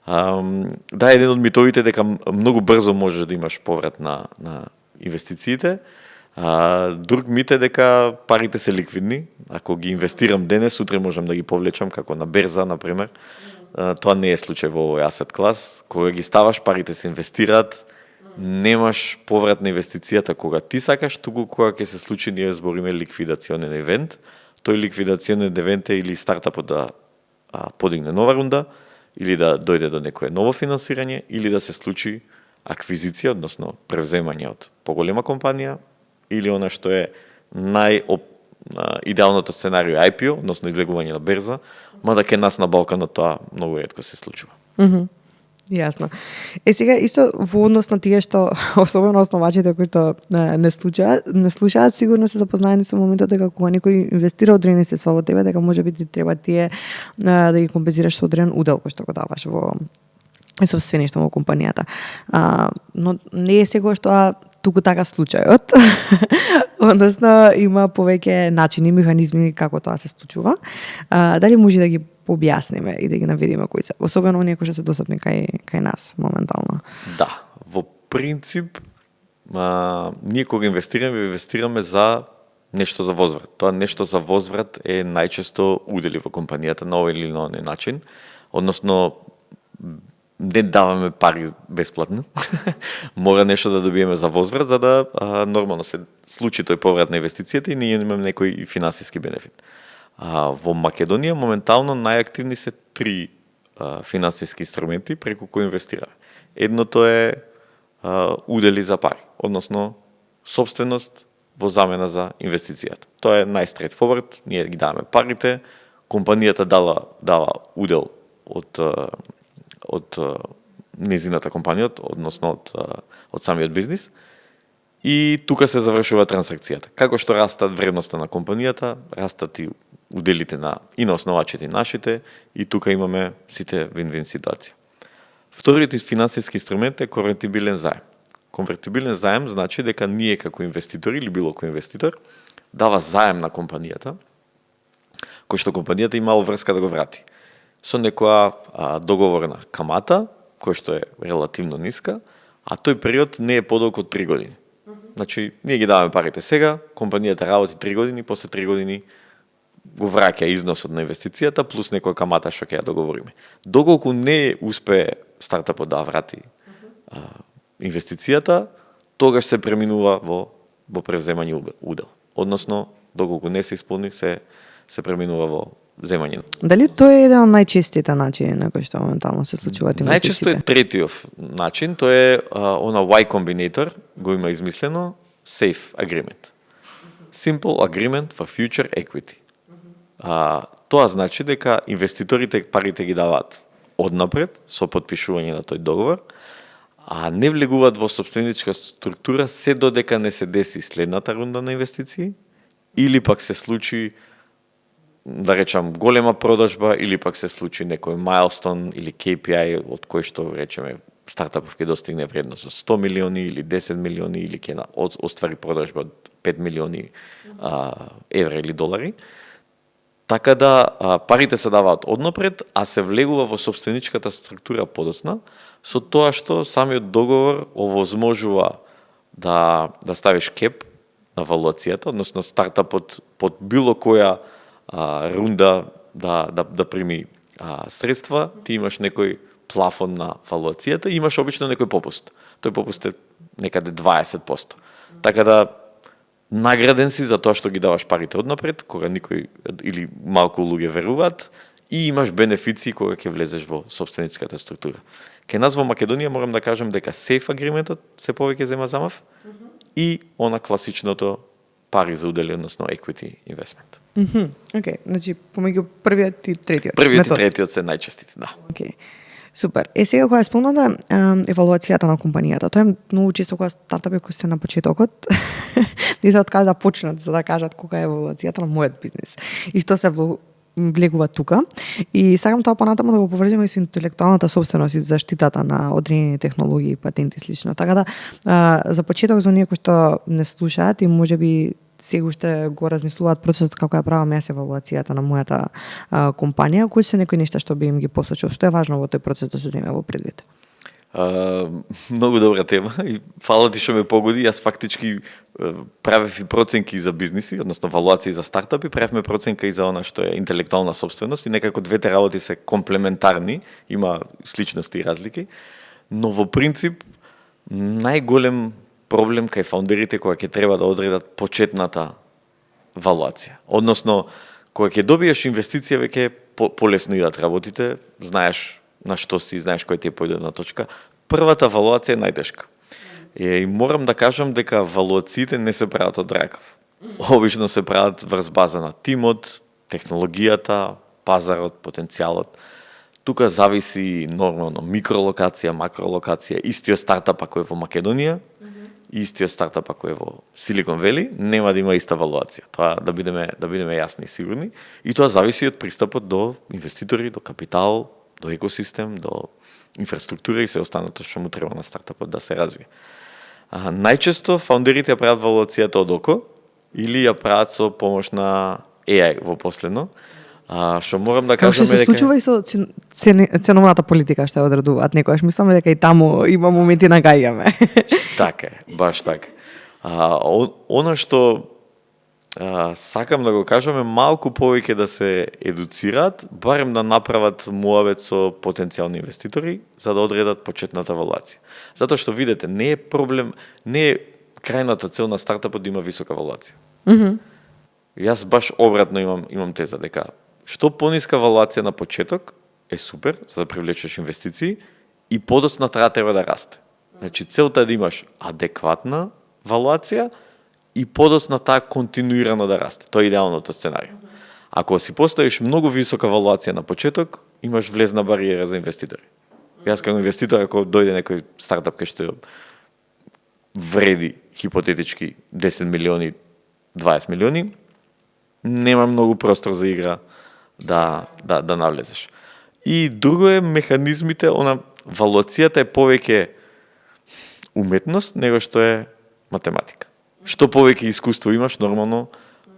Да, еден од митовите дека многу брзо можеш да имаш поврат на инвестициите. Друг мит е дека парите се ликвидни. Ако ги инвестирам денес, утре можам да ги повлечам, како на берза, например. Тоа не е случај во овој асет клас. Кога ги ставаш, парите се инвестираат, немаш поврат на инвестицијата кога ти сакаш, туку кога ќе се случи, ние збориме ликвидационен евент. Тој ликвидационен евент е или стартапот да подигне нова рунда, или да дојде до некое ново финансирање, или да се случи аквизиција, односно превземање од поголема компанија, или она што е идеалното сценарио IPO, односно излегување на берза, мада ке нас на Балканот тоа многу ретко се случува. Јасно. Сега исто во однос на тие што особено основачите кои што не слушаат, сигурно се запознаени со моментот дека кога некој инвестира одредени средства во тебе, дека можеби ти треба тие да ги компензираш со одреден удел кој што го даваш во собствеништво во компанијата. Но не е секогаш тоа туку така случајот. Односно има повеќе начини, механизми како тоа се случува. Дали може да ги објасниме и да ги наведеме кои се, особено оние кои што се достапни кај нас моментално? Да, во принцип ние кога инвестираме за нешто за возврат. Тоа нешто за возврат е најчесто удели во компанијата на овој или на оној начин. Односно не даваме пари бесплатно. Мора нешто да добиеме за возврат за да нормално се случи тој поврат на инвестицијата и ние имаме некој финансиски бенефит. Во Македонија моментално најактивни се 3 финансиски инструменти преку кои инвестираме. Едното е удели за пари, односно собственост во замена за инвестицијата. Тоа е најстрейтфорвард, ние ги даваме парите, компанијата дава удел од незината компанија, односно од самиот бизнис, и тука се завршува трансакцијата. Како што растат вредноста на компанијата, растат и уделите и на основачите нашите, и тука имаме сите вин-вин ситуација. Вториот финансиски инструмент е конвертибилен заем. Конвертибилен заем значи дека ние како инвеститори или било кој инвеститор дава заем на компанијата, кој што компанијата има врска да го врати. Со некоја договорна камата, кој што е релативно ниска, а тој период не е подолг од 3 години. Значи, ние ги даваме парите сега, компанијата работи 3 години, после 3 години го враќа износот на инвестицијата плюс некоја камата што ќе ја договориме. Доколку не успее стартапот да врати инвестицијата, тогаш се преминува во превземање удел. Односно, доколку не се исполни, се преминува во земање. Дали тој е еден од најчестите начини на кои што моментално се случуваат инвестициите? Најчесто е третиот начин, тоа е она Y Combinator, го има измислено, SAFE Agreement. Simple Agreement for Future Equity. Тоа значи дека инвеститорите парите ги даваат однапред со подпишување на тој договор, а не влегуваат во собственичка структура се додека не се деси следната рунда на инвестиции или пак се случи, да речам, голема продажба или пак се случи некој milestone или KPI од кој што, речеме, стартапов ќе достигне вредност од 100 милиони или 10 милиони или ќе оствари продажба од 5 милиони евра или долари. Така да парите се даваат однапред, а се влегува во собственичката структура подоцна, со тоа што самиот договор овозможува да ставиш кеп на валуацијата, односно стартапот под било која рунда да прими средства, ти имаш некој плафон на валуацијата и имаш обично некој попуст. Тој попуст е некаде 20%. Така да награден си за тоа што ги даваш парите однапред, кога никој или малку луѓе веруваат, и имаш бенефиции кога ќе влезеш во собственичката структура. Ке нас во Македонија морам да кажам дека SAFE Agreementот се повеќе зема замав и она класичното пари за удели, односно equity investment. Океј, значи помеѓу првиот и третиот. Првиот и третиот се најчестите, да. Океј. Супер. Сега кога спомната евалуацијата на компанијата, тоа е многу често кога стартапи кои се на почетокот не се откажа да почнат за да кажат кога е евалуацијата на мојот бизнес и што се влегува тука. И сакам тоа понатаму да го поврземе со интелектуалната собственост и заштитата на одредени технологии, патенти и слично. Така да за почеток за оние кои што не слушаат и можеби сега уште го размислуваат процесот како ја правам јас евалуацијата на мојата компанија, кои се некои нешта што би им ги посочил, што е важно во тој процес да се земе во предвид? Многу добра тема и фала ти што ме погоди. Јас фактички правев и проценки за бизниси, односно валуации за стартапи, правевме проценка и за она што е интелектуална собственост и некако двете работи се комплементарни, има сличности и разлики, но во принцип најголем проблем кај фаундерите кога ќе треба да одредат почетната валуација. Односно, кога ќе добиеш инвестиција, веќе полесно идат работите, знаеш на што си, знаеш кој ти е појдена точка. Првата валуација е најтешка. И морам да кажам дека валуациите не се прават од ракав. Обично се прават врз база на тимот, технологијата, пазарот, потенцијалот. Тука зависи нормално микролокација, макролокација, истиот стартап ако е во Македонија, истиот стартап ако е во Силикон Вели, нема да има иста валуација. Тоа да бидеме јасни и сигурни. И тоа зависи од пристапот до инвеститори, до капитал, до екосистем, до инфраструктура и се останато што му треба на стартапот да се развие. Најчесто фаундерите ја прават валуацијата од око или ја прават со помош на AI во последно. Што морам да кажам дека се случува и со ценовната политика што одредуваат некогаш, мислам дека и таму има моменти на гаѓаме. Така е, баш така. Она што сакам да го кажам е малку повеќе да се едуцираат, барем да направат муавет со потенцијални инвеститори за да одредат почетната валуација. Затоа што видите, не е проблем, не е крајната цел на стартапот да има висока валуација. Јас баш обратно имам теза дека што пониска валуација на почеток е супер за да привлечеш инвестиции и подоцна треба да расте. Значи целта е да имаш адекватна валуација и подоцна таа континуирано да расте. Тоа е идеалното сценарио. Ако си поставиш многу висока валуација на почеток, имаш влезна бариера за инвеститори. Јас како инвеститор, ако дојде некој стартап кај што вреди хипотетички 10 милиони, 20 милиони, нема многу простор за игра да навлезеш. И друго е механизмите, валуацијата е повеќе уметност него што е математика. Што повеќе искуство имаш, нормално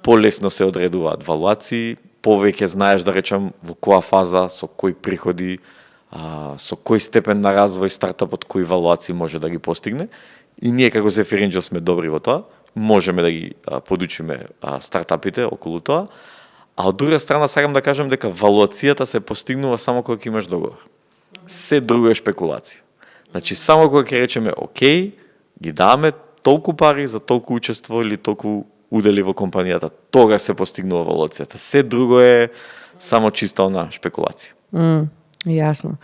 полесно се одредуваат валуации, повеќе знаеш, да речам, во која фаза, со кои приходи, со кој степен на развој стартапот, кои валуации може да ги постигне. И ние како Zephyr Angels сме добри во тоа, можеме да ги подучиме стартапите околу тоа. А од друга страна сакам да кажам дека валуацијата се постигнува само кога имаш договор. Се друго е шпекулација. Значи само кога ќе речеме окей, ги даваме толку пари за толку учество или толку удели во компанијата, тога се постигнува валуацијата. Се друго е само чиста шпекулација. Јасно.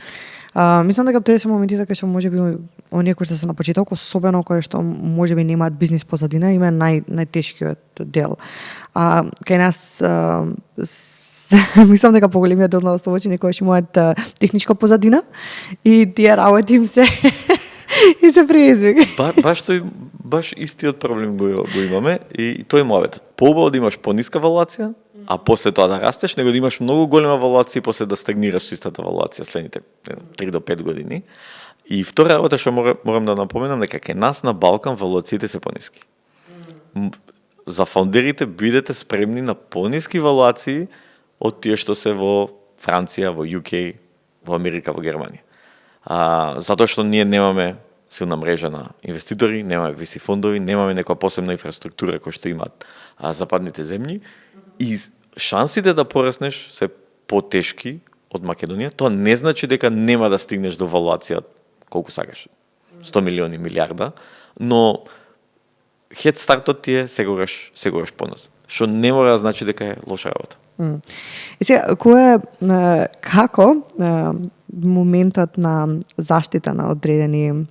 Мислам дека тоа се моментите кога што можеби оние кои што се на почеток, особено кои што можеби немаат бизнис позадина, има најтешкиот дел. Кај нас мислам дека поголемиот дел на ослободени кои што имаат техничка позадина и тие работи им се и се преизвик. Баш истиот проблем го имаме и тој е моветот. Поубаво да имаш пониска валуација, а после тоа да растеш, него да имаш многу голема валуација и после да стагнираш со истата валуација следните 3 до 5 години. И втора работа што морам да напоменам дека кај нас на Балкан валуациите се пониски. За фаундерите бидете спремни на пониски валуации од тие што се во Франција, во UK, во Америка, во Германија. Затоа што ние немаме силна мрежа на инвеститори, немаме VC фондови, немаме некоја посебна инфраструктура која што имаат западните земји и шансите да пораснеш се потешки од Македонија. Тоа не значи дека нема да стигнеш до валуација колку сакаш. 100 милиони, милиарда, но хед стартот ти е сегогаш поназад. Што не мора да значи дека е лоша работа. И сега, како моментот на заштита на одредени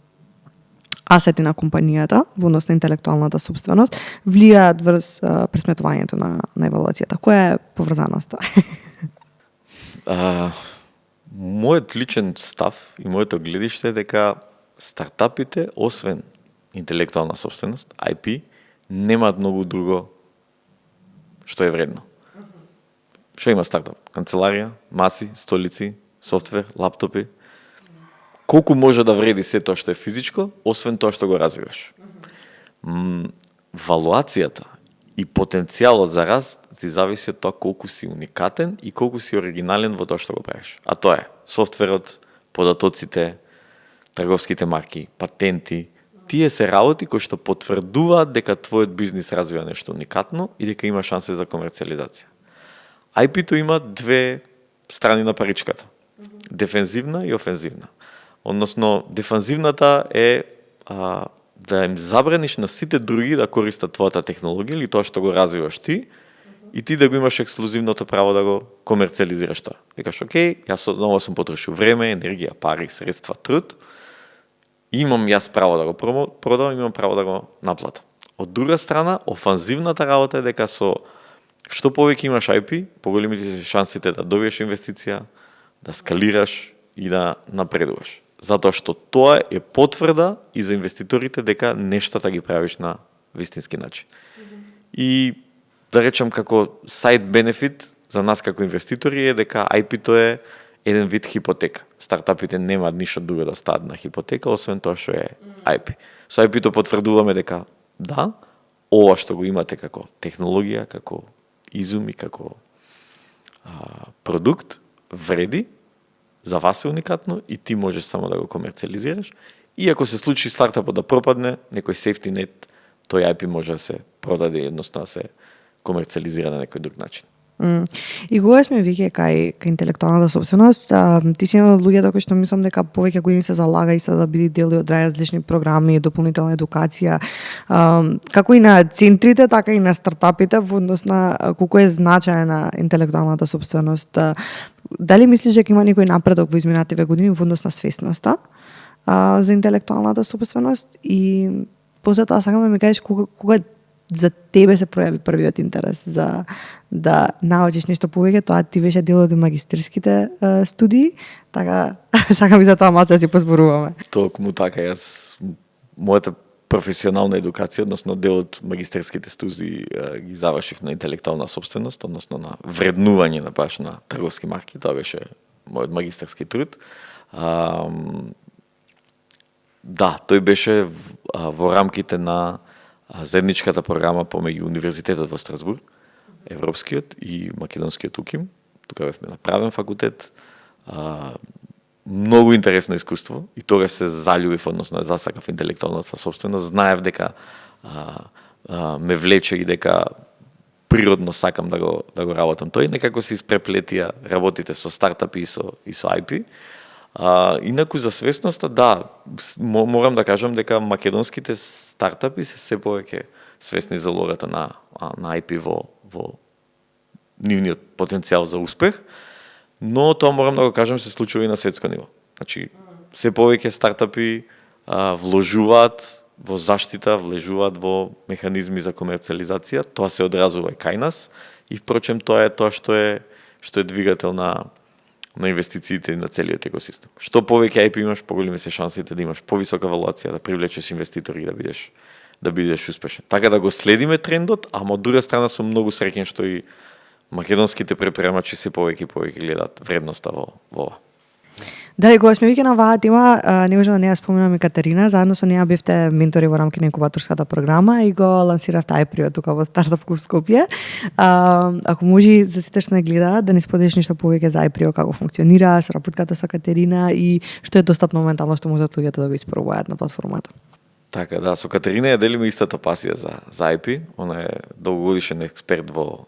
асети на компанијата, во однос на интелектуалната собственост, влијаат врз пресметувањето на евалуацијата? Која е поврзаноста? Мојот личен став и моето гледиште е дека стартапите, освен интелектуална собственост, IP, немаат многу друго што е вредно. Што има стартап? Канцеларија, маси, столици, софтвер, лаптопи. Колку може да вреди се тоа што е физичко, освен тоа што го развиваш. Валуацијата и потенцијалот за раст ти зависи од тоа колку си уникатен и колку си оригинален во тоа што го правиш. А тоа е софтверот, податоците, трговските марки, патенти. Тие се работи кои што потврдуваат дека твојот бизнис развива нешто уникатно и дека има шансе за комерцијализација. IP-то има две страни на паричката. Дефензивна и офензивна. Односно, дефанзивната е да им забраниш на сите други да користат твојата технологија или тоа што го развиваш ти и ти да го имаш ексклузивното право да го комерцијализираш тоа. Викаш, окей, јас одново сум потрошил време, енергија, пари, средства, труд, имам јас право да го продавам, имам право да го наплатам. Од друга страна, офанзивната работа е дека со што повеќе имаш IP, поголемите се шансите да добиеш инвестиција, да скалираш и да напредуваш. Затоа што тоа е потврда и за инвеститорите дека нештата ги правиш на вистински начин. И да речам како side benefit за нас како инвеститори е дека IP-то е еден вид хипотека. Стартапите немаат ништо друго да стават на хипотека, освен тоа што е IP. Со IP-то потврдуваме дека да, ова што го имате како технологија, како изум и како продукт вреди, за вас е уникатно и ти можеш само да го комерцијализираш. И ако се случи стартапот да пропадне, некој safety net, тој IP може да се продаде едноставно да се комерцијализира на некој друг начин. И кога сме веќе кај интелектуалната собственост, ти си еден од луѓето кои што мислам дека повеќе години се залага и се да биде дел од различни програми, дополнителна едукација, како и на центрите, така и на стартапите во однос на колку е значајна интелектуалната собственост. Дали мислиш дека има некој напредок во изминативе години во однос на свесноста за интелектуалната собственост и после тоа сакам да ми кажеш кога за тебе се пројави првиот интерес за да научиш нешто повеќе, тоа ти беше дел од магистерските студии, така сакам и за тоа малку да си позборуваме. Токму така, јас мојата професионална едукација, односно дел од магистерските студии ги завршив на интелектуална собственост, односно на вреднување на баш на трговски марки. Тоа беше мојот магистерски труд. Да, тој беше во рамките на заедничката програма помеѓу Универзитетот во Страсбург, Европскиот и Македонскиот УКИМ. Тука бевме на правен факултет. Многу интересно искуство и тогаш се заљубив, односно засакав интелектуалната собственост. Знаев дека ме влече и дека природно сакам да го работам тој. Некако се испреплетија работите со стартапи и со IP. Инаку за свесноста, да, морам да кажам дека македонските стартапи се повеќе свесни за улогата на IP во нивниот потенцијал за успех, но тоа морам да го кажам се случува и на светско ниво. Значи, се повеќе стартапи вложуваат во заштита, влежуваат во механизми за комерцијализација, тоа се одразува и кај нас и впрочем тоа е тоа што е двигател на инвестициите и на целиот екосистем. Што повеќе IP имаш, поголеми се шансите да имаш повисока валуација, да привлечеш инвеститори и да бидеш успешен. Така да го следиме трендот, ама од друга страна сум многу среќен што и македонските предприемачи се повеќе и повеќе гледаат вредноста во ова. Да, и кога сме веќе на оваа тема, не можам да не ја споменам и Катерина, заедно со неа бевте ментори во рамки на инкубаторската програма и го лансиравте iPrio тука во Стартап Клуб Скопје. Ако може за сите што не гледаат да ни споделиш нешто повеќе за iPrio, како функционира, соработката со Катерина и што е достапно моментално што можат луѓето да го испробуваат на платформата. Така, да, со Катерина ја делиме истата пасија за IP. Она е долгогодишен експерт во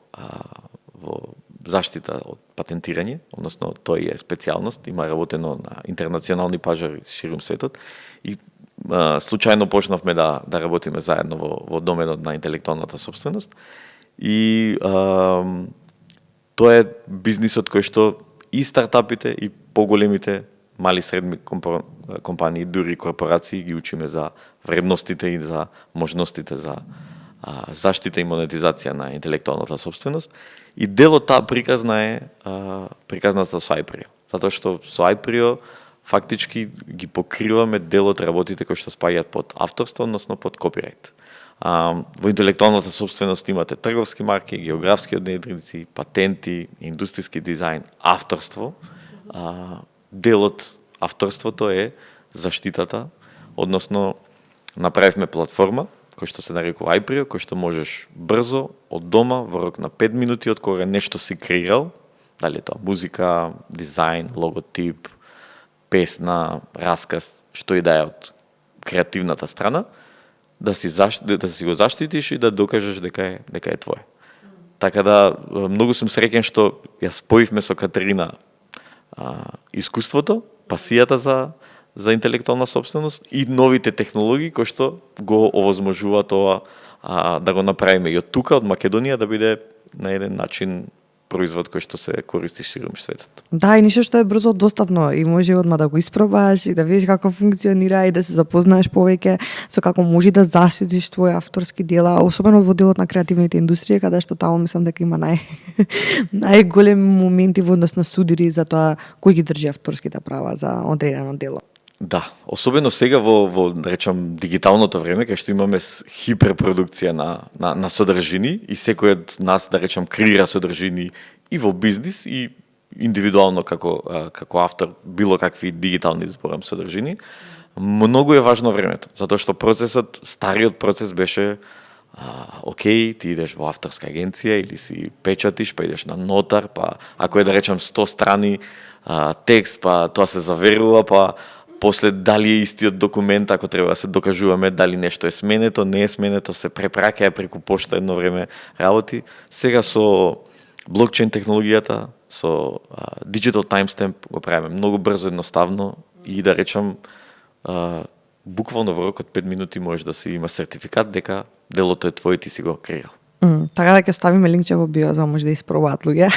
заштита од патентирање, односно тој е специјалност, има работено на интернационални пажари ширум светот и случајно почнавме да работиме заедно во доменот на интелектуалната собственост и тоа е бизнисот кој што и стартапите и поголемите мали и средни компании, дури корпорации ги учиме за вредностите и за можностите за заштита и монетизација на интелектуалната собственост. И дел од таа приказна е приказната со iPrio. Затоа што со iPrio фактички ги покриваме дел од работите кои што спаѓаат под авторство, односно под копирајт. Во интелектуалната собственост имате трговски марки, географски одредници, патенти, индустријски дизајн, авторство. Дел од авторството е заштитата, односно направивме платформа кој што се нарекува iPrio, кој што можеш брзо од дома во рок на 5 минути од кога нешто си креирал, дали е тоа музика, дизајн, логотип, песна, расказ, што и да е од креативната страна, да си го заштитиш и да докажеш дека е твое. Така да многу сум среќен што ја споивме со Катерина искуството, пасијата за интелектуална собственост и новите технологии кои што го овозможуваат ова да го направиме и од тука, од Македонија, да биде на еден начин производ кој што се користи ширум светот. Да, и ништо што е брзо достапно и може одма да го испробаш и да видиш како функционира и да се запознаеш повеќе со како може да заштитиш твои авторски дела, особено во делот на креативните индустрии, каде што таму мислам дека има најголеми моменти во однос на судири за тоа кој ги држи авторските права за одредено дело. Да, особено сега во да речам дигиталното време кај што имаме хиперпродукција на содржини и секој од нас да речам креира содржини и во бизнис и индивидуално како автор било какви дигитални зборам содржини. Многу е важно времето, затоа што стариот процес беше окей, ти идеш во авторска агенција или си печатиш, па идеш на нотар, па ако е да речам 100 страни текст, па тоа се заверува, па после дали е истиот документ, ако треба да се докажуваме дали нешто е сменето, не е сменето, се препраќаја преку пошта едно време работи. Сега со блокчейн технологијата, со digital timestamp го правиме многу брзо, едноставно и да речам буквално во рок од 5 минути можеш да си има сертификат дека делото е твое, ти си го креирал. Така да ќе ставиме линкче во био за може да испробаат луѓе.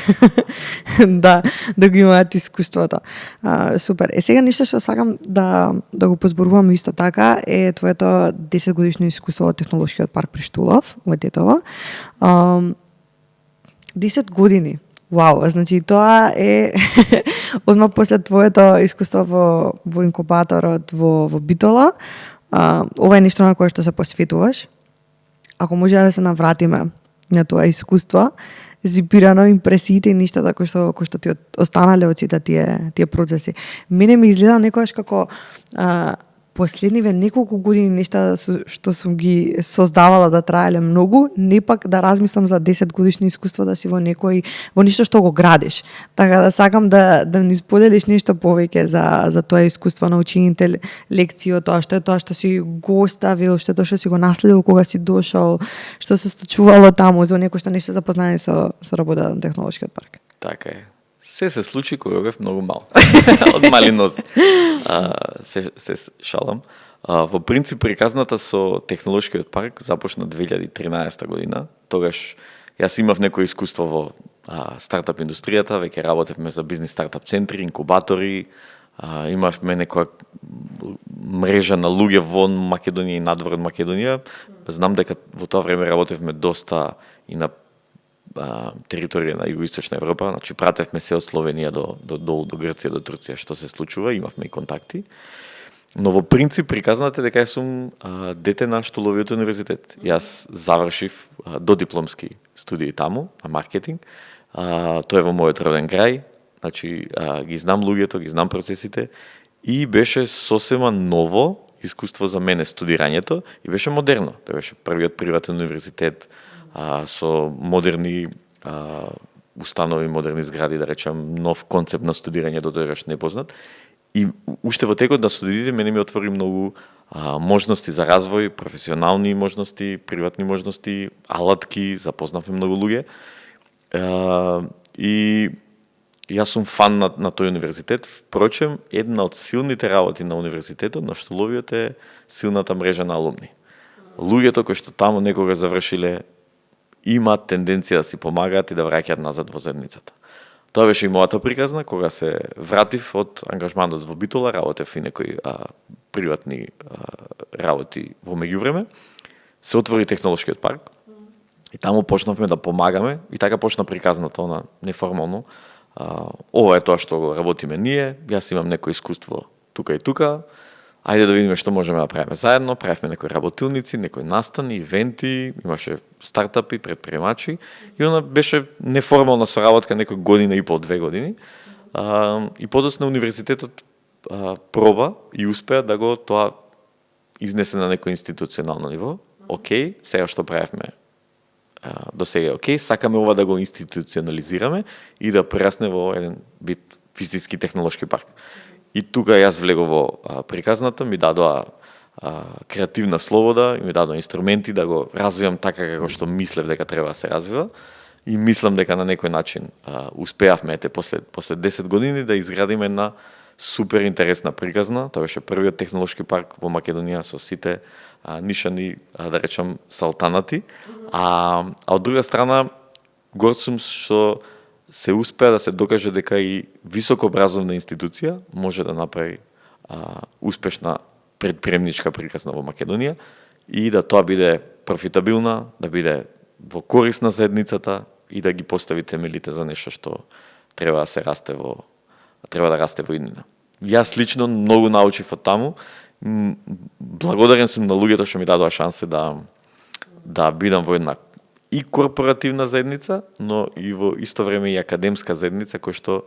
да го имаат искуството. Супер. Сега нешто што сакам да го позборуваме исто така е твоето 10 годишно искуство во технолошкиот парк Приштулов во Тетово. 10 години. Вау, значи тоа е одма после твоето искуство во инкубаторот во Битола. ова е нешто на кое што се посветуваш. Ако може да се навратиме на тоа искуство, зипирано импресиите и ништата кои што ти останале од сите тие процеси. Мене ми изгледа некогаш како последниве неколку години нешта што сум ги создавала да траеле многу, не пак да размислам за 10 годишно искуство да си во нешто што го градиш. Така да сакам да ни споделиш нешто повеќе за тоа искуство на учените лекции, тоа што си го оставил, тоа што си го наследил кога си дошол, што се случувало таму за некои што не се запознани со работата на технолошкиот парк. Така е. Се случи кога бев многу мал. Од мали нозе. Се шалам. Во принцип, приказната со технолошкиот парк започна 2013 година. Тогаш јас имав некое искуство во стартап индустријата, веќе работевме за бизнис стартап центри, инкубатори, имавме некоја мрежа на луѓе во Македонија и надвор од Македонија. Знам дека во тоа време работевме доста и на територија на Југоисточна Европа, значи пратевме се од Словенија до Грција, до Турција, што се случува, имавме и контакти. Но во принцип приказната дека јас сум дете на Штуловиот универзитет. Јас завршив додипломски студии таму, на маркетинг. Тоа е во мојот роден крај, значи ги знам луѓето, ги знам процесите и беше сосема ново искуство за мене студирањето и беше модерно. Тоа беше првиот приватен универзитет со модерни установи, модерни згради, да речем, нов концепт на студирање до тогаш непознат. И уште во текот на студиите мене ми отвори многу можности за развој, професионални можности, приватни можности, алатки, запознавме многу луѓе. И јас сум фан на тој универзитет. Впрочем, една од силните работи на универзитетот, на Штуловиот, е силната мрежа на алумни. Луѓето кои што таму некога завршиле имаат тенденција да си помагаат и да враќаат назад во заедницата. Тоа беше и мојата приказна, кога се вратив од ангажманот во Битола, работев и некои приватни работи во меѓувреме. Се отвори технолошкиот парк и таму почнавме да помагаме и така почна приказната, она неформално. Ова е тоа што го работиме ние, јас имам некој искуство тука и тука, ајде да видиме што можеме да правиме заедно. Правевме некои работилници, некои настани, ивенти, имаше стартапи, предприемачи и она беше неформална соработка некој година и пол, 2 години. И подоцна универзитетот проба и успеа да го тоа изнесе на некој институционално ниво. Океј, сега што правевме до сега е океј, сакаме ова да го институционализираме и да прерасне во еден вид вистински технолошки парк. И тука јас влегов во приказната, ми дадоа креативна слобода, и ми дадоа инструменти да го развивам така како што мислев дека треба да се развива. И мислам дека на некој начин успеавме после 10 години да изградиме една супер интересна приказна. Тоа беше првиот технолошки парк во Македонија со сите нишани, да речам, салтанати. А од друга страна, горд сум што се успеа да се докаже дека и високообразовна институција може да направи успешна предприемничка приказна во Македонија и да тоа биде профитабилна, да биде во корист на заедницата и да ги постави темелите за нешто што треба да расте во иднина. Јас лично многу научив од таму. Благодарен сум на луѓето што ми дадоа шансе да бидам во една и корпоративна заедница, но и во исто време и академска заедница која што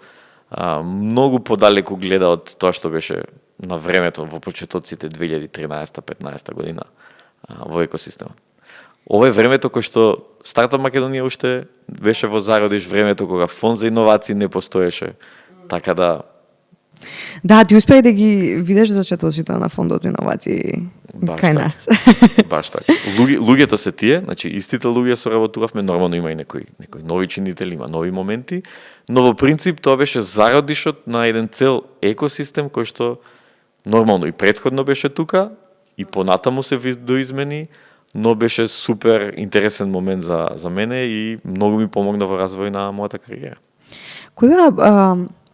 многу подалеку гледа од тоа што беше на времето во почетоците 2013-15 година во екосистемот. Ова е времето кое што Стартап Македонија уште беше во зародиш, времето кога фонд за иновации не постоеше, така да... Да, ти успеа да ги видиш зачетоците на фондот за иновации кај нас. Баш така. Луѓето се тие, значи истите луѓе соработувавме, нормално има и некои нови чинители, има нови моменти, но во принцип тоа беше зародишот на еден цел екосистем кој што нормално и претходно беше тука и понатаму се доизмени, но беше супер интересен момент за мене и многу ми помогна во развој на мојата кариера. Кои беа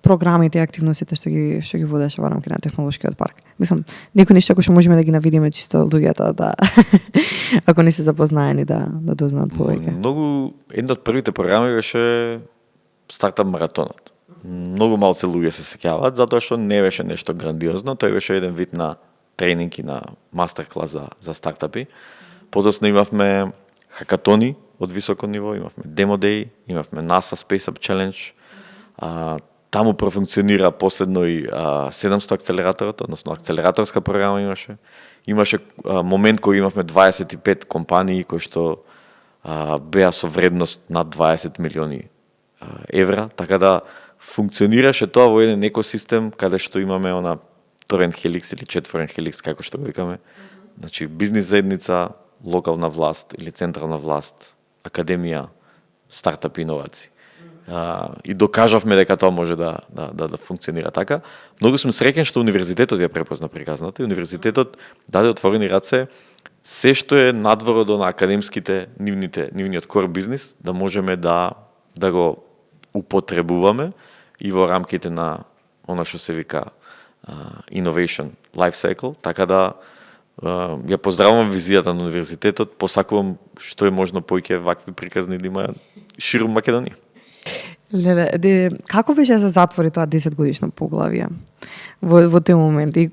програмите и активностите што ги водеше во рамки на технолошкиот парк? Мислам, некои нешта кои што можеме да ги навидиме чисто луѓето да ако не се запознаени да дознаат повеќе. Многу една од првите програми беше Стартап маратонот. Многу малце луѓе се сеќаваат затоа што не беше нешто грандиозно, тој беше еден вид на тренинг и на мастер-клас за стартапи. Подоцна имавме хакатони од високо ниво, имавме Demo Day, имавме NASA Space Up Challenge. Таму профункционира последно и 700 акцелераторот, односно акцелераторска програма имаше. Имаше момент кој имавме 25 компании кои што беа со вредност над 20 милиони евра, така да функционираше тоа во еден екосистем каде што имаме она торен хеликс или четворен хеликс, како што го викаме. Значи, бизнис заедница, локална власт или централна власт, академија, стартап иновации. И докажавме дека тоа може да функционира така. Многу сум среќен што универзитетот ја препозна приказната и универзитетот даде отворени раце се што е надвор од на академските нивниот кор бизнис да можеме да го употребуваме и во рамките на она што се вика innovation life cycle, така да ја поздравувам визијата на универзитетот, посакувам што е можно поиќе вакви приказни да има ширум Македонија. Леле, како беше да се затвори тоа 10 годишно поглавје во тој момент и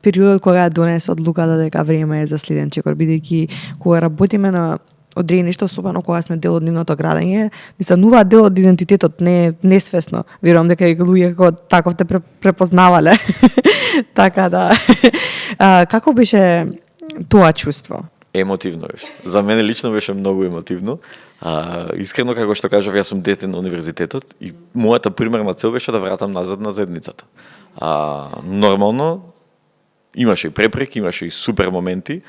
периодот кога ја донесе одлуката дека време е за следен чекор, бидејќи кога работиме на одредени нешто, особено кога сме дел од нивното градење, ни стануваат дел од идентитетот, несвесно. Верувам дека и луѓе како таков те препознавале. Така да. Како беше тоа чувство? Емотивно беше. За мене лично беше многу емотивно. Искрено, како што кажав, јас сум дете на универзитетот и мојата примерна цел беше да вратам назад на заедницата. Нормално, имаше и препреки, имаше и супер моменти.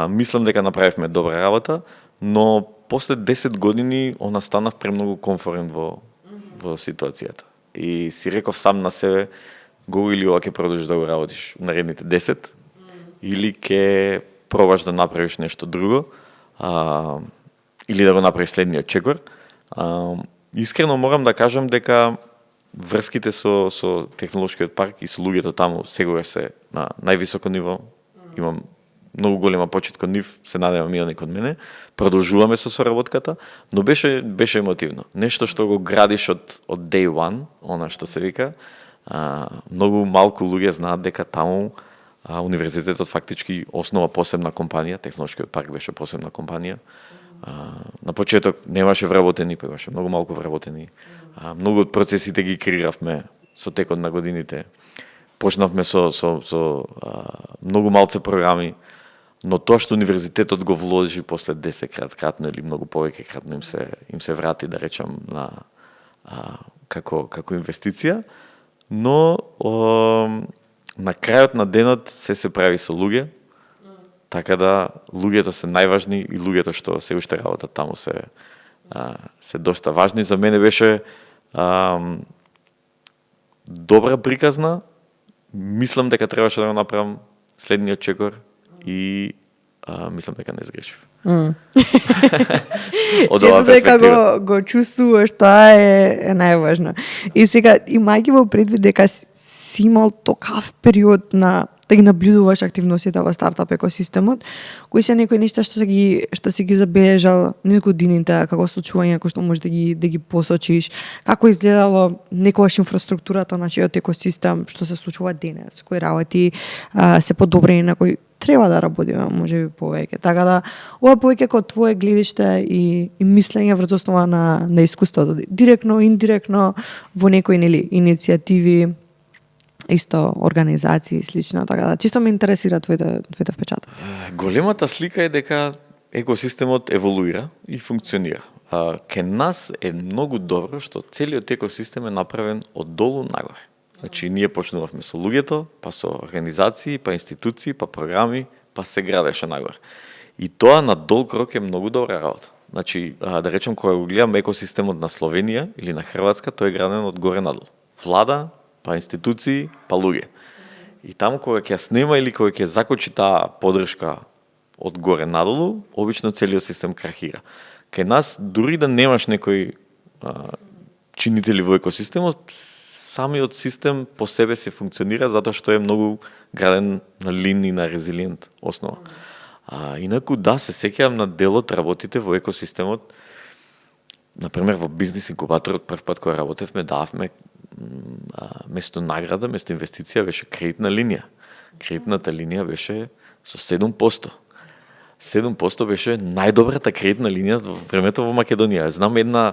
Мислам дека направивме добра работа, но после 10 години она станав премногу комфорен во ситуацијата. И си реков сам на себе, го или ова ќе продолжиш да го работиш наредните 10, или ќе пробаш да направиш нешто друго, или да го направиш следниот чекор. Искрено морам да кажам дека врските со технолошкиот парк и со луѓето таму сегогаш се на највисоко ниво. Имам многу голема почит кон нив, се надевам и они кон мене. Продолжуваме со соработката, но беше емотивно. Нешто што го градиш од day one, она што се вика. Многу малку луѓе знаат дека таму универзитетот фактички основа посебна компанија, технолошкиот парк беше посебна компанија. На почеток немаше вработени, па имаше многу малку вработени. Многу од процесите ги креиравме со текот на годините. Почнавме со многу малце програми, но тоа што универзитетот го вложи после 10 кратно или многу повеќе кратно им се врати, да речам, како инвестиција, но на крајот на денот се прави со луѓе. Така да луѓето се најважни и луѓето што се уште работат таму се доста важни. За мене беше добра приказна. Мислам дека требаше да го направам следниот чекор и мислам дека не сгрешив. Од оваа перспектива. Дека го чувствуваш, тоа е најважно. И сега, имајќи во предвид дека си имал токав период на да ги наблюдуваш активностите во стартап екосистемот, кои се некои нешта што си ги забележал низ годините, како случувања кои што можеш да ги посочиш, како изгледало некогаш инфраструктурата на чиот екосистем, што се случува денес, кои работи се подобрени, на кои треба да работиме, можеби повеќе. Така да, ова повеќе како твое гледиште и мислење врз основа на искуството, директно, индиректно, во некои иницијативи, исто организации и слично, така да чисто ме интересира твоите впечатоци. Големата слика е дека екосистемот еволуира и функционира. Ке нас е многу добро што целиот екосистем е направен од долу нагоре. Значи, ние почнувавме со луѓето, па со организации, па институции, па програми, па се градеше нагоре. И тоа на долг рок е многу добра работа. Значи, да речем, кога го гледам екосистемот на Словенија или на Хрватска, тој е граден од горе надолу. Влада, па институции, па луѓе. И таму кога ќе ја снема или кога ќе закочи таа подршка од горе надолу, обично целиот систем крахира. Кај нас, дури да немаш некои чинители во екосистемот, самиот систем по себе се функционира затоа што е многу граден на лин и на резилиент основа. Инаку да, се сеќавам на делот работите во екосистемот. Например, во бизнес инкубаторот прв пат кога работевме, дававме место награда, место инвестиција беше кредитна линија. Кредитната линија беше со 7%. 7% беше најдобрата кредитна линија во времето во Македонија. Знам една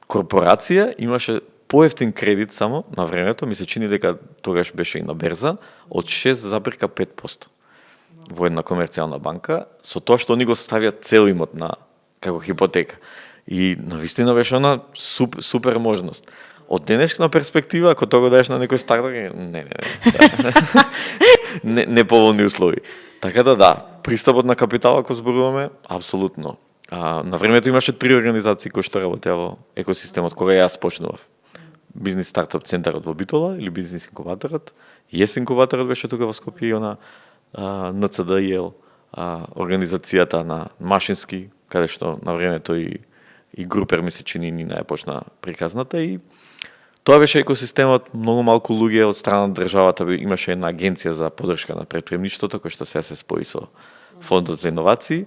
корпорација имаше поевтин кредит само на времето, ми се чини дека тогаш беше и на берза, од 6,5% во една комерцијална банка, со тоа што они го ставиат цел имот на како хипотека. И навистина беше она супер можност. Од денешна перспектива, ако тоа го даеш на некој стартап, не поволни услови. Така да, пристапот на капитал, ако зборуваме, апсолутно. На времето имаше 3 организации кои што работеа во екосистемот кога јас почнував. Бизнис стартап центарот во Битола или бизнис инкубаторот. Јес инкубаторот беше тука во Скопје и она НЦДИЛ, организацијата на Машински, каде што на времето и Групер ми се чини Нина ја почна приказната и тоа беше екосистемот, многу малку луѓе од страна на државата, имаше една агенција за поддршка на претприемништвото кој што сега се спои со Фондот за иновации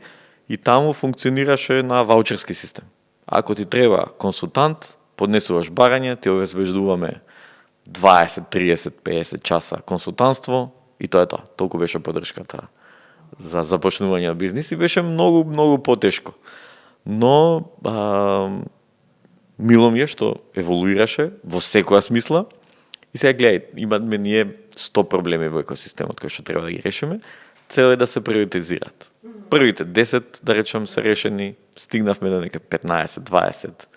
и таму функционираше на ваучерски систем. Ако ти треба консултант, поднесуваш барање, ти обезбедуваме 20, 30, 50 часа консултантство и тоа е тоа. Толку беше поддршката за започнување на бизнис и беше многу потешко. Но мило ми е што еволуираше во секоја смисла и сега гледај, имаме ние 100 проблеми во екосистемот кои што треба да ги решиме. Цел е да се приоритизираат. Првите 10, да речем, се решени, стигнавме до нека 15, 20.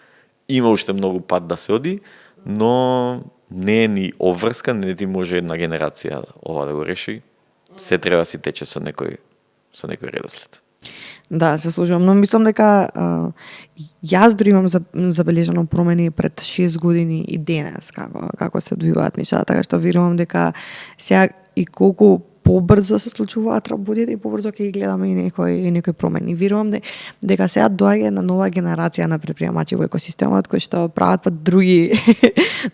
Има уште многу пат да се оди, но не е ни обврска, не ти може една генерација ова да го реши. Се треба си тече со некој редослед. Да, се служувам, но мислам дека јас дури имам забележано промени пред 6 години и денес како се одвиваат нешата, така што верувам дека сега и колку побрзо се случуваат работите и побрзо ќе ги гледаме и некои промени. Верувам дека сега доаѓа една нова генерација на претприемачи во екосистемот кои што прават па други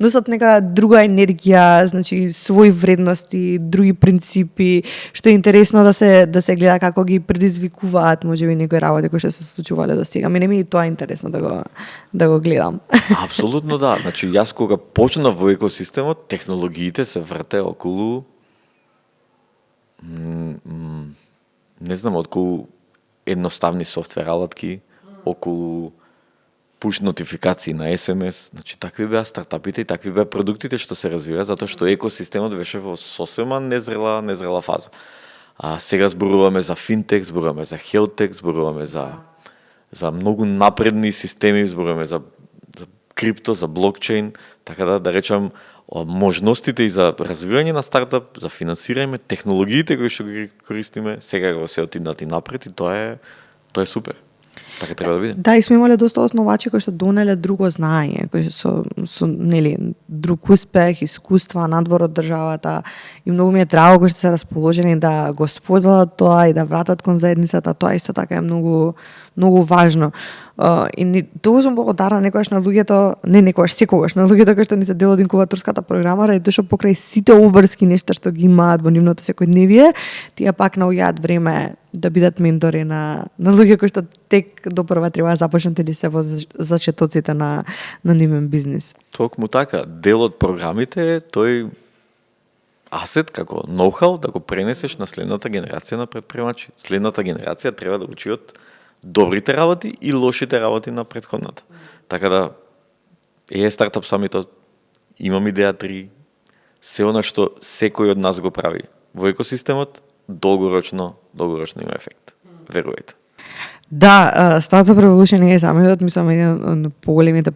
носат нека друга енергија, значи своји вредности, други принципи, што е интересно да се гледа како ги предизвикуваат можеби некои работи кои што се случувале до сега. Мене ми е тоа интересно да го гледам. Апсолутно да. Значи јас кога почнав во екосистемот, технологиите се врте околу не знам, околу едноставни софтвер алатки, околу пуш нотификации на SMS, значи такви беа стартапите и такви беа продуктите што се развиваа, затоа што екосистемот беше во сосема незрела фаза. А сега зборуваме за финтек, зборуваме за хелтек, зборуваме за многу напредни системи, зборуваме за крипто, за блокчейн, така да речам можностите и за развивање на стартап, за финансирање, технологиите кои што ги користиме, сега го се отиднати напред и тоа е супер. Така треба да биде. Да, и сме имале доста основачи кои што донеле друго знаење, кои со друг успех, искуства надвор од државата и многу ми е драго кои што се расположени да го споделат тоа и да вратат кон заедницата, тоа исто така е многу важно. И тоа сум благодарна некогаш на луѓето, секогаш на луѓето кои што ни се дел од инкубаторската програма, ради тоа што покрај сите обврски нешта што ги имаат во нивното секојдневие, тие пак наоѓаат време да бидат ментори на луѓе кои што тек допрва треба да започнат или се во зачетоците на нивен бизнис. Токму така, дел од програмите е тој асет како ноу-хау да го пренесеш на следната генерација на претприемачи. Следната генерација треба да учи од добрите работи и лошите работи на претходната. Така да стартап самитот, имам идеја 3, се она што секој од нас го прави во екосистемот, долгорочно има ефект. Верувајте. Да, Startup Revolution е самитот, мислам, еден од поголемите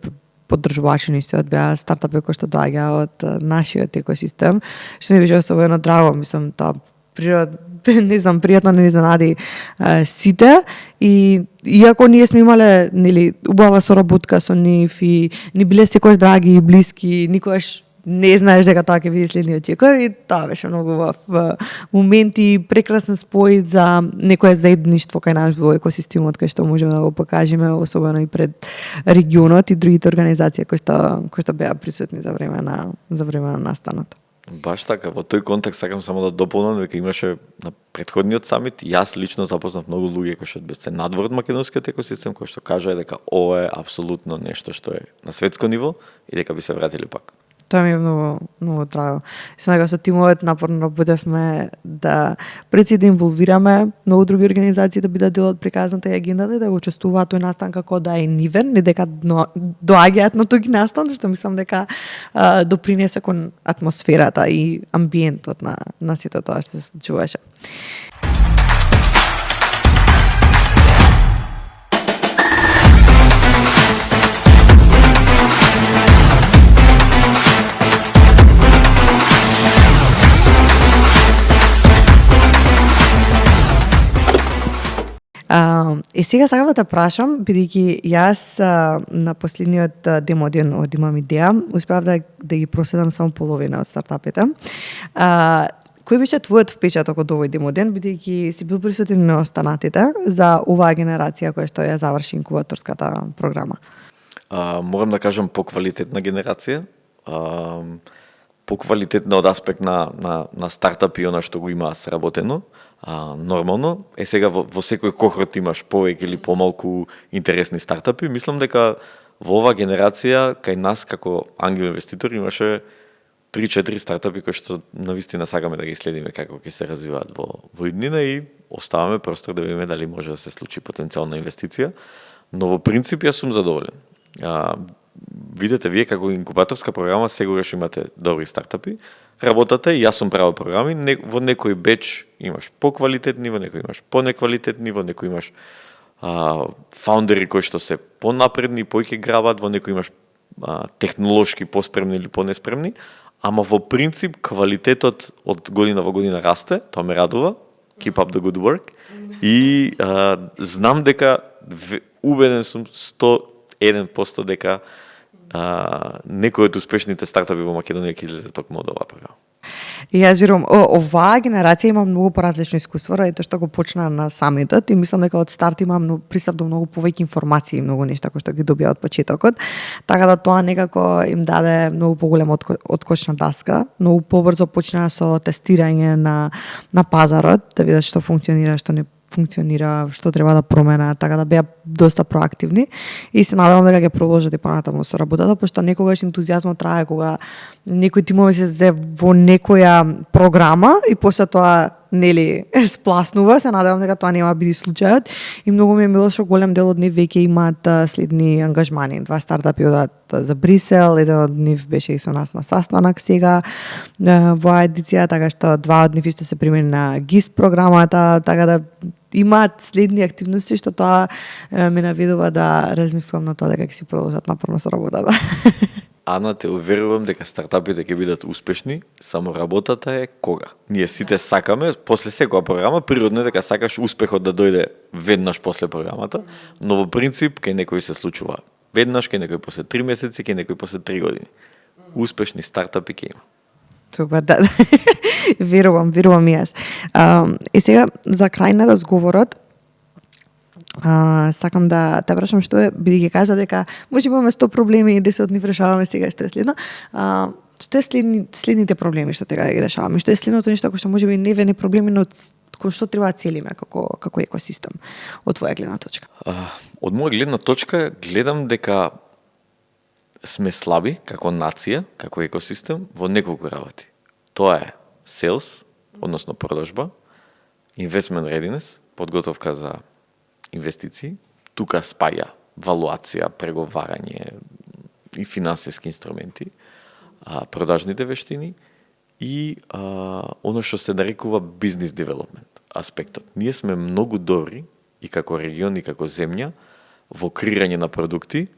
поддржувачи на истиот беа стартапи кои што доаѓа од нашиот екосистем, што не беше особено драго, мислам, тоа пријатно не изненади сите и иако ние сме имале убава соработка со нив и ни биле секојаш драги и блиски, никогаш не знаеш дека тоа ќе биде следниот чекор и тоа беше многу во моменти прекрасен спој за некое заедништво кај нас во екосистемот кој што можеме да го покажеме особено и пред регионот и другите организации кои што беа присутни за време на настанот. Баш така, во тој контекст сакам само да дополнам дека имаше на претходниот самит, јас лично запознав многу луѓе кои што се надвор од македонскиот екосистем, кои што кажаа дека ова е апсолутно нешто што е на светско ниво и дека би се вратили пак. Тоа ми е многу драго. Сега со тимовот напорно работевме да пред да инволвираме многу други организации да бидат дел од приказната и агендата и да го учествуваат тој настан како да е нивен, не дека доаѓаат на тој настан, што мислам дека допринесе кон атмосферата и амбиентот на сето тоа што се случуваше. И сега сакам да те прашам, бидејќи јас на последниот демо ден од Имам идеја, успеав да ги проследам само половина од стартапите. Кој беше твојот впечаток од овој демо ден, бидејќи си бил присутен на останатите за оваа генерација која што ја заврши инкубаторската програма? Морам да кажам поквалитетна генерација. Поквалитетна од аспект на стартап и она што го има сработено. Нормално, сега во секој кохорт имаш повеќе или помалку интересни стартапи. Мислам дека во оваа генерација кај нас како ангел инвеститори имаше 3-4 стартапи кои што навистина сакаме да ги следиме како ќе се развиваат во иднина и оставаме простор да видиме дали може да се случи потенцијална инвестиција. Но во принцип јас сум задоволен. Видете, вие како инкубаторска програма сегураш имате добри стартапи. Работата и јас сум правил програми, во некој беч имаш поквалитетни, во некој имаш понеквалитетни, во некој имаш фаундери кои што се понапредни, поќе грабат, во некој имаш технолошки поспремни или понеспремни, ама во принцип квалитетот од година во година расте, тоа ме радува, keep up the good work, и знам дека, убеден сум 101% дека некој од успешните стартапи во Македонија ќе излезе токму од оваа програма. И јас верувам, оваа генерација има многу поразлично искуство, ради што го почна на самитот и мислам дека од старт има пристап до многу повеќе информации и многу нешта кои што ги добија од почетокот, така да тоа некако им даде многу поголема откочна даска, многу побрзо почнаа со тестирање на пазарот, да видат што функционира, што не функционира, што треба да промена, така да беа доста проактивни и се надевам дека ќе продолжат и понатаму со работата, пошто некогаш ентузијазмот трае кога некои тимови се зе во некоја програма и после тоа нели спласнува, се надевам дека тоа нема биде случајот и многу ми е мило што голем дел од нив веќе имаат следни ангажмани. 2 стартапи одат за Брисел, еден од нив беше и со нас на saстанак сега во едиција, така што 2 од нив исто се примени на ГИС програмата, така да имаат следни активности што тоа ме наведува да размислувам на тоа дека ќе си продолжат напорно со работата. Ана, те уверувам дека стартапите ќе бидат успешни, само работата е кога. Ние сите сакаме, после секоја програма, природно е дека сакаш успехот да дојде веднаш после програмата, но во принцип кај некој се случува веднаш, кај некој после 3 месеци, кај некој после 3 години. Успешни стартапи ќе има. Супер, да. верувам и јас. И сега, за крај на разговорот, сакам да те прашам што е, бидејќи кажа дека може имаме 100 проблеми и 10 од нив решаваме сега, што е следно. Што е следните проблеми што треба да ги решаваме? Што е следното нешто кој што можеби не ве проблеми, но кој што треба да целиме како екосистем од твоја гледна точка? Од моја гледна точка гледам дека сме слаби како нација, како екосистем во неколку работи. Тоа е sales, односно продажба, investment readiness, подготовка за инвестиции, тука спаја валуација, преговарање и финансиски инструменти, продажните вештини и оно што се нарекува бизнес девелопмент аспектот. Ние сме многу добри и како регион и како земја во креирање на продукти,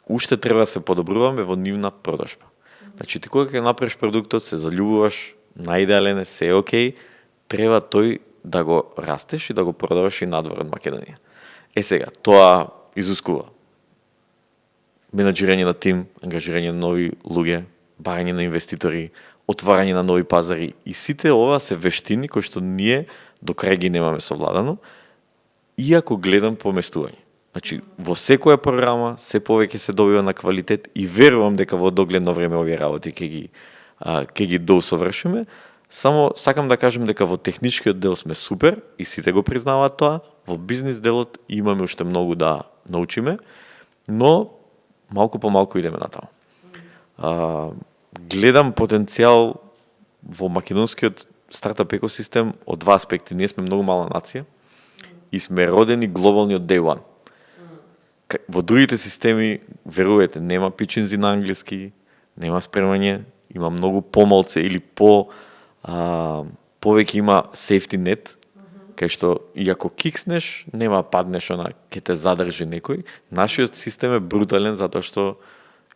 уште треба да се подобруваме во нивна продажба. Значи, ти кога ќе направиш продуктот, се заљубуваш, најидеален е, се окей, треба тој да го растеш и да го продаваш и надвор од Македонија. Сега, тоа изискува менаџирање на тим, ангажирање на нови луѓе, барање на инвеститори, отварање на нови пазари и сите ова се вештини кои што ние до крај ги немаме совладано, иако гледам поместување. Значи, во секоја програма се повеќе се добива на квалитет и верувам дека во догледно време овие работи ќе ги доусовршиме. Само сакам да кажем дека во техничкиот дел сме супер и сите го признаваат тоа. Во бизнес делот имаме уште многу да научиме, но малку по малку идеме натаму. гледам потенцијал во македонскиот стартап екосистем од два аспекти. Ние сме многу мала нација и сме родени глобални од day one. Во другите системи, верувате, нема пичинзи на англиски, нема спремање, има многу помалце или повеќе има safety net, кај што и ако кикснеш, нема паднеш ќе те задржи некој. Нашиот систем е брутален затоа што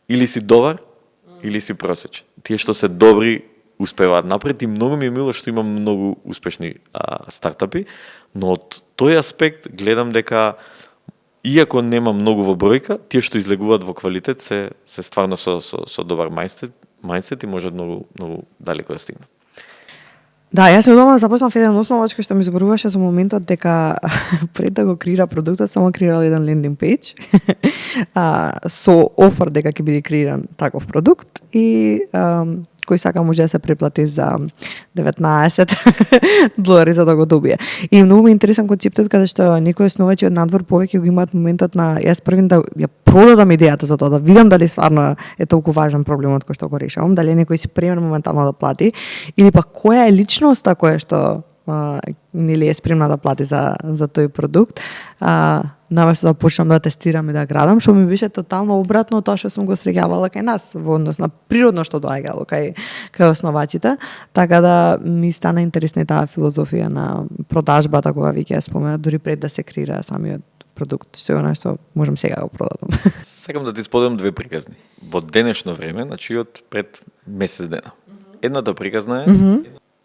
или си добар, или си просечен. Тие што се добри успеваат напред и многу ми е мило што има многу успешни стартапи, но од тој аспект гледам дека иако нема многу во бројка, тие што излегуваат во квалитет се стварно со добар мајндсет и можат многу далеко да стигнат. Да, јас одамна започнав еден основач кој што ми зборуваше за моментот дека пред да го креира продуктот само креирал еден лендинг пејдж со офер дека ќе биде креиран таков продукт и кој сака може да се преплати за $19 за да го добие. И многу ми е интересен концептот каде што некои основачи од надвор повеќе го имаат моментот на јас првин да ја продадам идејата за тоа, да видам дали стварно е толку важен проблемот кој што го решавам, дали некој си премен моментално да плати или пак која е личноста која што нели е спремна да плати за тој продукт. Наместо да почнам да тестирам и да градам, што ми беше тотално обратно од тоа што сум го среќавала кај нас, во однос на природно што доаѓало кај основачите, така да ми стана интересна и таа филозофија на продажбата кога веќе ја спомена, дури пред да се креира самиот продукт, што е она што можам сега го продадам. Сакам да ти споделам две приказни. Во денешно време, значи од пред месец дена. Едната приказна е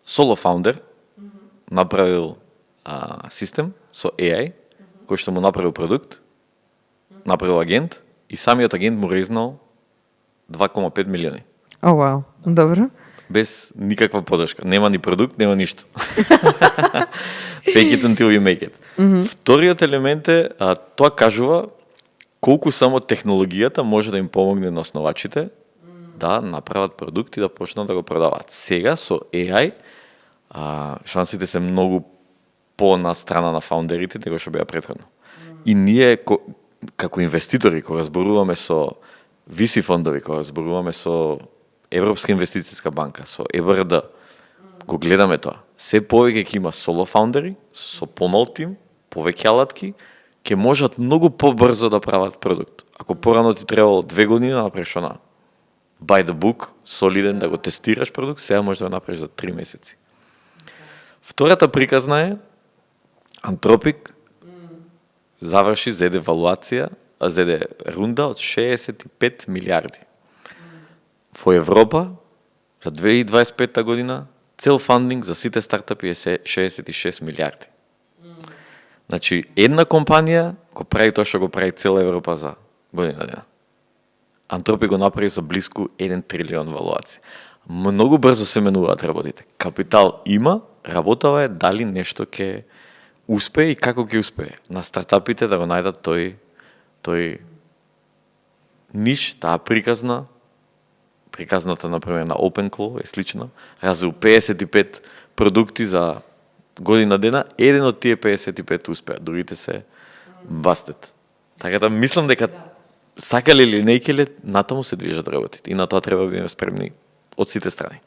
соло фаундер направил систем со AI, кој што му направил продукт, направил агент и самиот агент му резнал 2,5 милиони. О, вау, добро. Без никаква подршка. Нема ни продукт, нема ништо. Fake it until you make it. Вториот елемент е, тоа кажува колку само технологијата може да им помогне на основачите да направат продукт и да почнат да го продаваат. Сега со AI шансите се многу на страна на фаундерите него што беа претходно. И ние како инвеститори кога зборуваме со VC фондови, кога зборуваме со Европска инвестицијска банка, со ЕБРД, го гледаме тоа. Се повеќе ќе има соло фаундери со помал тим, повеќе алатки, ќе можат многу побрзо да прават продукт. Ако порано ти требало 2 години да направиш она by the book, солиден да го тестираш продукт, сега можеш да го направиш за 3 месеци. Втората приказна е Антропик заврши, зеде валуација, зеде рунда од 65 милиарди. Во Европа, за 2025 година, цел фандинг за сите стартапи е 66 милиарди. Значи, една компанија го прави тоа што го прави цела Европа за година дена. Антропик го направи за близко 1 трилион валуација. Многу брзо се менуваат работите. Капитал има, работава е дали нешто ќе успее и како ќе успее на стартапите да го најдат тој ниш, таа приказната например на OpenClaw е слична, развил 55 продукти за година дена, еден од тие 55 успеа, другите се бастет. Така да мислам дека сакале или не икеле, натаму се движат работите и на тоа треба да бидеме спремни од сите страни.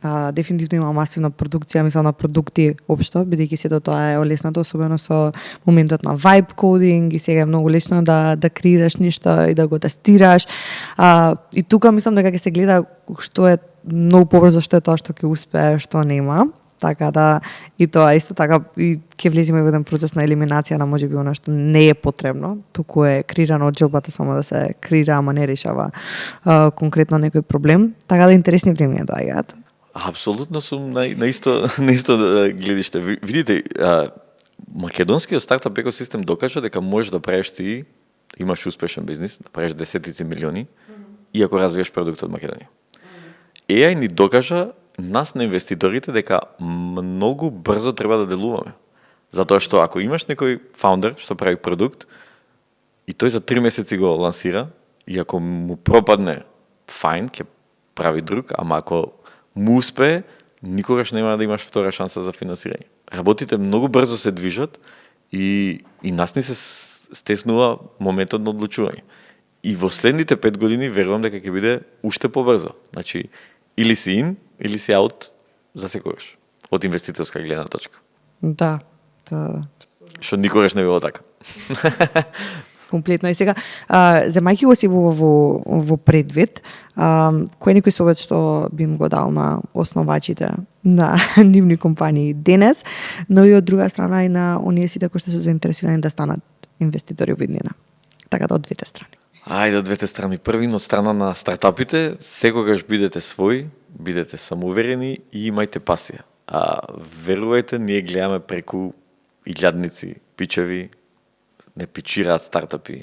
Дефинитивно има масивна продукција, мислам на продукти општо, бидејќи сето тоа е олеснато, особено со моментот на vibe coding и сега е многу лесно да креираш нешто и да го тестираш. И тука мислам дека ќе се гледа што е многу побрзо, што е тоа што ќе успее, што нема. Така да и тоа исто така и ќе влеземе во еден процес на елиминација на можеби она што не е потребно, туку е креирано од желбата само да се креира, ама не решава конкретно некој проблем. Така да интересни времиња доаѓаат. Апсолутно сум на исто гледиште. Видите, македонскиот стартап екосистем докажа дека можеш да правиш ти, имаш успешен бизнис, да правиш десетици милиони, иако развиеш продукт од Македонија. AI ни докажа нас на инвеститорите дека многу брзо треба да делуваме. Затоа што ако имаш некој фаундер што прави продукт и тој за 3 месеци го лансира, и ако му пропадне, фајн, ќе прави друг, ама ако му успее, никогаш нема да имаш втора шанса за финансирање. Работите многу брзо се движат и нас ни се стеснува моментот на одлучување. И во следните 5 години верувам дека ќе биде уште побрзо. Значи, или си in, или си out за секогаш. Од инвеститорска гледна точка. Да. Што никогаш не било така. Комплетно. И сега, земајќи го си во предвид, кој некој совет што би им го дал на основачите на нивни компании денес, но и од друга страна и на оние сите кои што се заинтересирани да станат инвеститори во иднина. Така да од двете страни. Ајде од двете страни. Први, од страна на стартапите, секогаш бидете свој, бидете самоуверени и имајте пасија. Верувајте, ние гледаме преку илјадници пичеви, не пичираат стартапи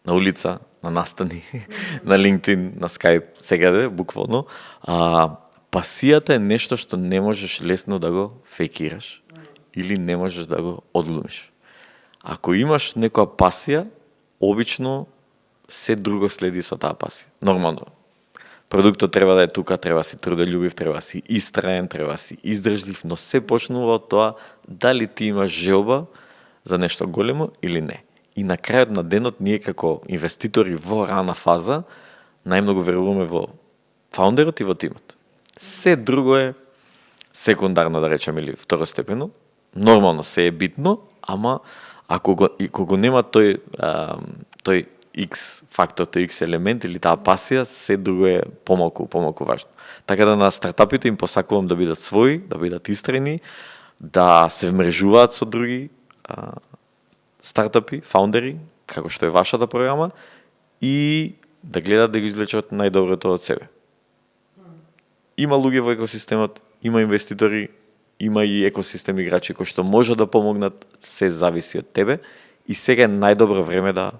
на улица, на настани, на LinkedIn, на Skype, секаде, буквално. Пасијата е нешто што не можеш лесно да го фейкираш или не можеш да го одглумиш. Ако имаш некоја пасија, обично се друго следи со таа пасија. Нормално. Продуктот треба да е тука, треба да си трудолюбив, треба да си истраен, треба да си издржлив, но се почнува од тоа дали ти имаш желба за нешто големо или не. И на крајот на денот ние како инвеститори во рана фаза најмногу веруваме во фаундерот и во тимот. Се друго е секундарно, да речеме, или второстепено. Нормално се е битно, ама ако го нема тој X фактор, тој X елемент или таа пасија, се друго е помалку важно. Така да на стартапите им посакувам да бидат своји, да бидат истрени, да се вмрежуваат со други стартапи, фаундери, како што е вашата програма, и да гледат да го извлечат најдоброто од себе. Има луѓе во екосистемот, има инвеститори, има и екосистем играчи кои што може да помогнат, се зависи од тебе и сега е најдобро време да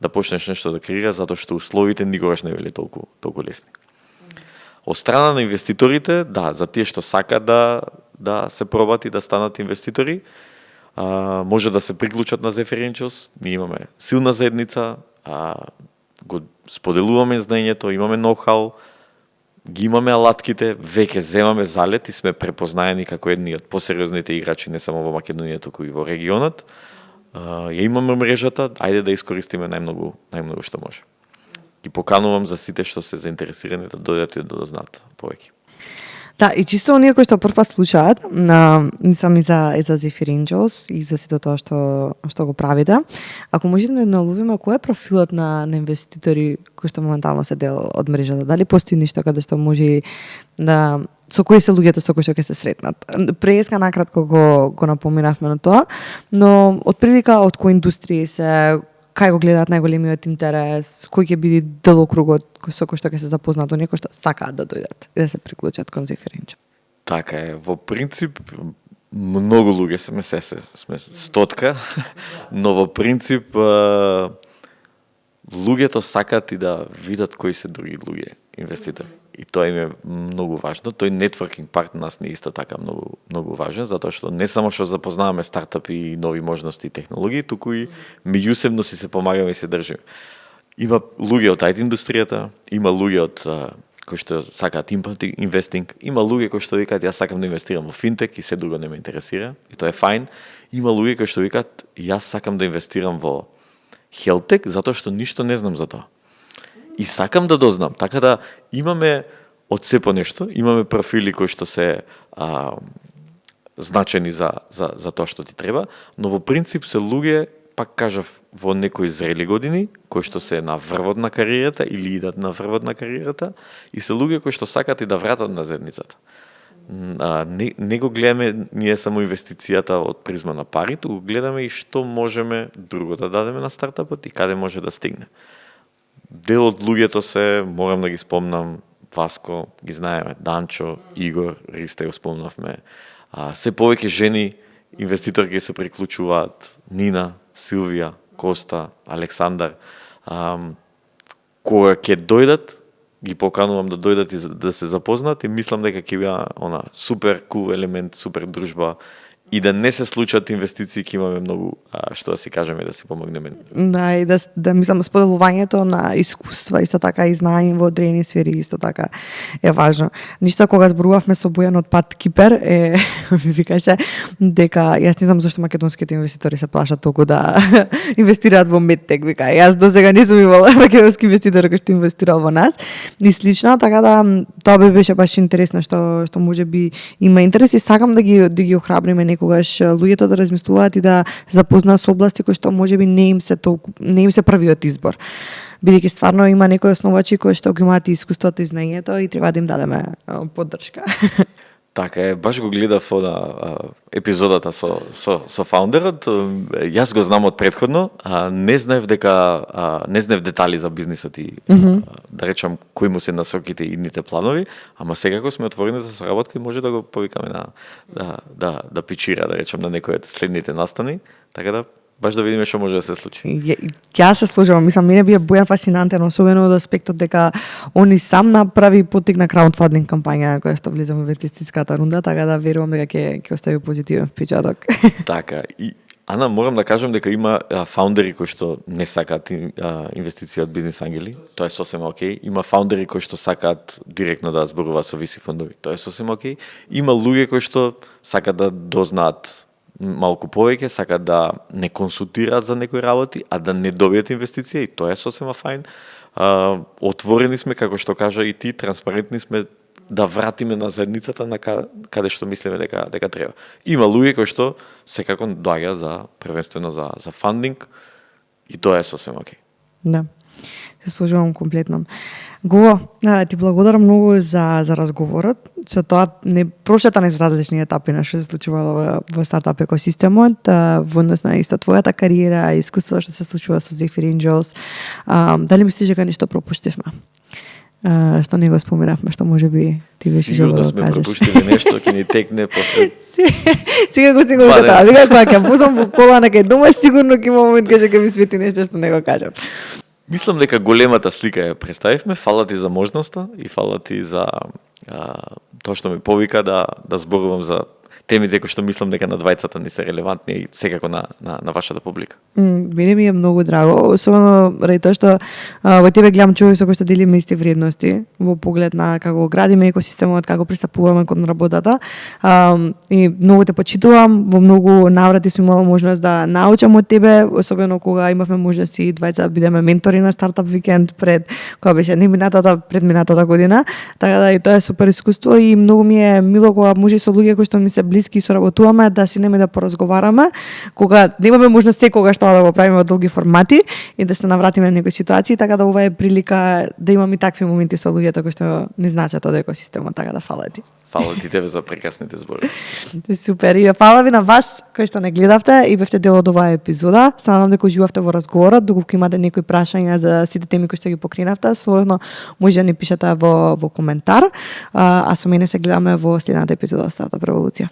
почнеш нешто да креираш, затоа што условите никогаш не биле толку лесни. Од страна на инвеститорите, да, за тие што сакаат да се пробат и да станат инвеститори, може да се приклучат на Zephyr Angels. Ние имаме силна заедница, го споделуваме знаењето, имаме ноу-хау, ги имаме алатките, веќе земаме залет и сме препознаени како едни од посериозните играчи не само во Македонија, туку и во регионот. Ја имаме мрежата, ајде да искористиме најмногу што може. И поканувам за сите што се заинтересирани да дојдат и да дознаат повеќе. Да, и чисто оние кои што прв пат слушаат, сами за Zephyr Angels и за сето тоа што го правите, ако можете да наловиме кој е профилот на инвеститори кои што моментално се дел од мрежата, дали постои ништо каде што може да со кои се луѓето со кои што ќе се сретнат. Преска накратко го напоминавме на тоа, но отприлика од кои индустрии се, кај го гледаат најголемиот интерес, кој ќе биде делокругот со кој што ќе се запознаат оние кои што сакаат да дојдат и да се приклучат кон Zephyr Angels. Така е, во принцип многу луѓе сме стотка, но во принцип луѓето сакаат и да видат кои се други луѓе инвеститори. И тоа им е многу важно. Тој нетворкинг парт на нас не исто така многу важен, затоа што не само што запознаваме стартапи и нови можности и технологии, туку и меѓусебно си се помагаме и се држиме. Има луѓе од IT индустријата, има луѓе од кои што сакаат impact investing, има луѓе кои што викаат јас сакам да инвестирам во финтек и се друго не ме интересира, и тоа е фајн. Има луѓе кои што викаат јас сакам да инвестирам во хелтек затоа што ништо не знам за тоа. И сакам да дознам, така да имаме од се по нешто, имаме профили кои што се значени за тоа што ти треба, но во принцип се луѓе, пак кажав, во некои зрели години, кои што се на врвот на кариерата или идат на врвот на кариерата, и се луѓе кои што сакаат и да вратат на заедницата. Не го гледаме ние само инвестицијата од призма на пари, туку гледаме и што можеме друго да дадеме на стартапот и каде може да стигне. Дел од луѓето се, морам да ги спомнам, Васко, ги знаеме, Данчо, Игор, Ристе го спомнавме. Се повеќе жени инвеститорки се приклучуваат, Нина, Силвија, Коста, Александар. Кога ќе дојдат, ги поканувам да дојдат и да се запознаат и мислам дека ќе биде супер кул елемент, супер дружба и да не се случат инвестиции, ќе имаме многу што да си кажеме и да си помогнеме. Да, и да мислам споделувањето на искуства исто така и знаење во одредени сфери исто така е важно. Ништо кога зборувавме со Бојан од Пат Кипер ми викаше дека јас не знам зашто македонските инвеститори се плашат толку да инвестираат во медтек, вика. Јас досега не сум имала македонски инвеститор кој што инвестирал во нас и слично, така да тоа беше баш интересно што можеби има интерес и сакам да ги охрабриме некогаш луѓето да размислуваат и да се запознаат со области кои што можеби не им се првиот избор. Бидејќи стварно има некои основачи кои што ги имаат искуството и знаењето и треба да им дадеме поддршка. Така е, баш го гледав епизодата со фаундерот. Јас го знам од претходно, не знаев детали за бизнисот и да речам кои му се насоките и идните планови, ама секако сме отворени за соработка и може да го повикаме да пичира, да речам, на некој од следните настани, така да баш да видиме што може да се случи. Ја се сложувам, мислам, мене бија Бојан фасцинантен, особено од аспектот дека он и сам направи потигна краудфандинг кампања која што влиза во инвестицијската рунда, така да верувам дека ќе остави позитивен впечаток. Така, и Ана, морам да кажам дека има фаундери кои што не сакаат инвестиции од бизнис ангели, тоа е сосема окей. Има фаундери кои што сакаат директно да зборуваат со VC фондови, тоа е сосема окей. Има луѓе кои што сакаат да дознаат малку повеќе, сакаат да не консултираат за некои работи, а да не добијат инвестиција и тоа е сосема фајн. Отворени сме, како што кажа и ти, транспарентни сме да вратиме на заедницата на каде што мислиме дека треба. Има луѓе кои што секако доаѓа првенствено за фандинг и тоа е сосема окей. Да. Се сложувам комплетно. Го, ти благодарам многу за разговорот. Со тоа не прошета на различни етапи на што се случувало во стартап екосистемот, во однос на исто твојата кариера, искуство што се случува со Zephyr Angels. Дали мислиш дека нешто пропуштивме? Што не го споменавме, што можеби ти беше желал да кажеш. Сигурно сме пропуштили нешто, ќе ни текне после. Сега го тоа. Вика кога ќе пусам во кола на кај дома, сигурно ќе има момент кога ќе ми свети нешто што не го кажам. Мислам дека големата слика ја представивме. Фала ти за можноста и фала ти за тоа што ме повика да зборувам за темите кои што мислам дека на двајцата не се релевантни и секако на вашата публика. Мене ми е многу драго, особено ради тоа што во тебе гледам човек со кој што делиме исти вредности во поглед на како градиме екосистемот, како пристапуваме кон работата. И многу те почитувам, во многу наврати сум имала можност да научам од тебе, особено кога имавме можност и двајца да бидеме ментори на стартап викенд пред кога беше предминатата година. Така да и тоа е супер искуство и многу ми е мило кога може со луѓе кои што ми се блиски соработуваме, да сиднеме да поразговараме, кога немаме можност секогаш тоа да го правиме во долги формати и да се навратиме на некои ситуации, така да ова е прилика да имам и такви моменти со луѓето кои што не значат од екосистемот, така да фала ти. Фала ти тебе за прекрасните зборови. Супер. И фала ви на вас кои што не гледавте и бевте дел од оваа епизода. Се надам дека уживавте во разговорот, доколку имате некои прашања за сите теми кои што ги покринавте, слободно може да ни пишете во коментар. А со мене се гледаме во следната епизода од Стартап Револуција.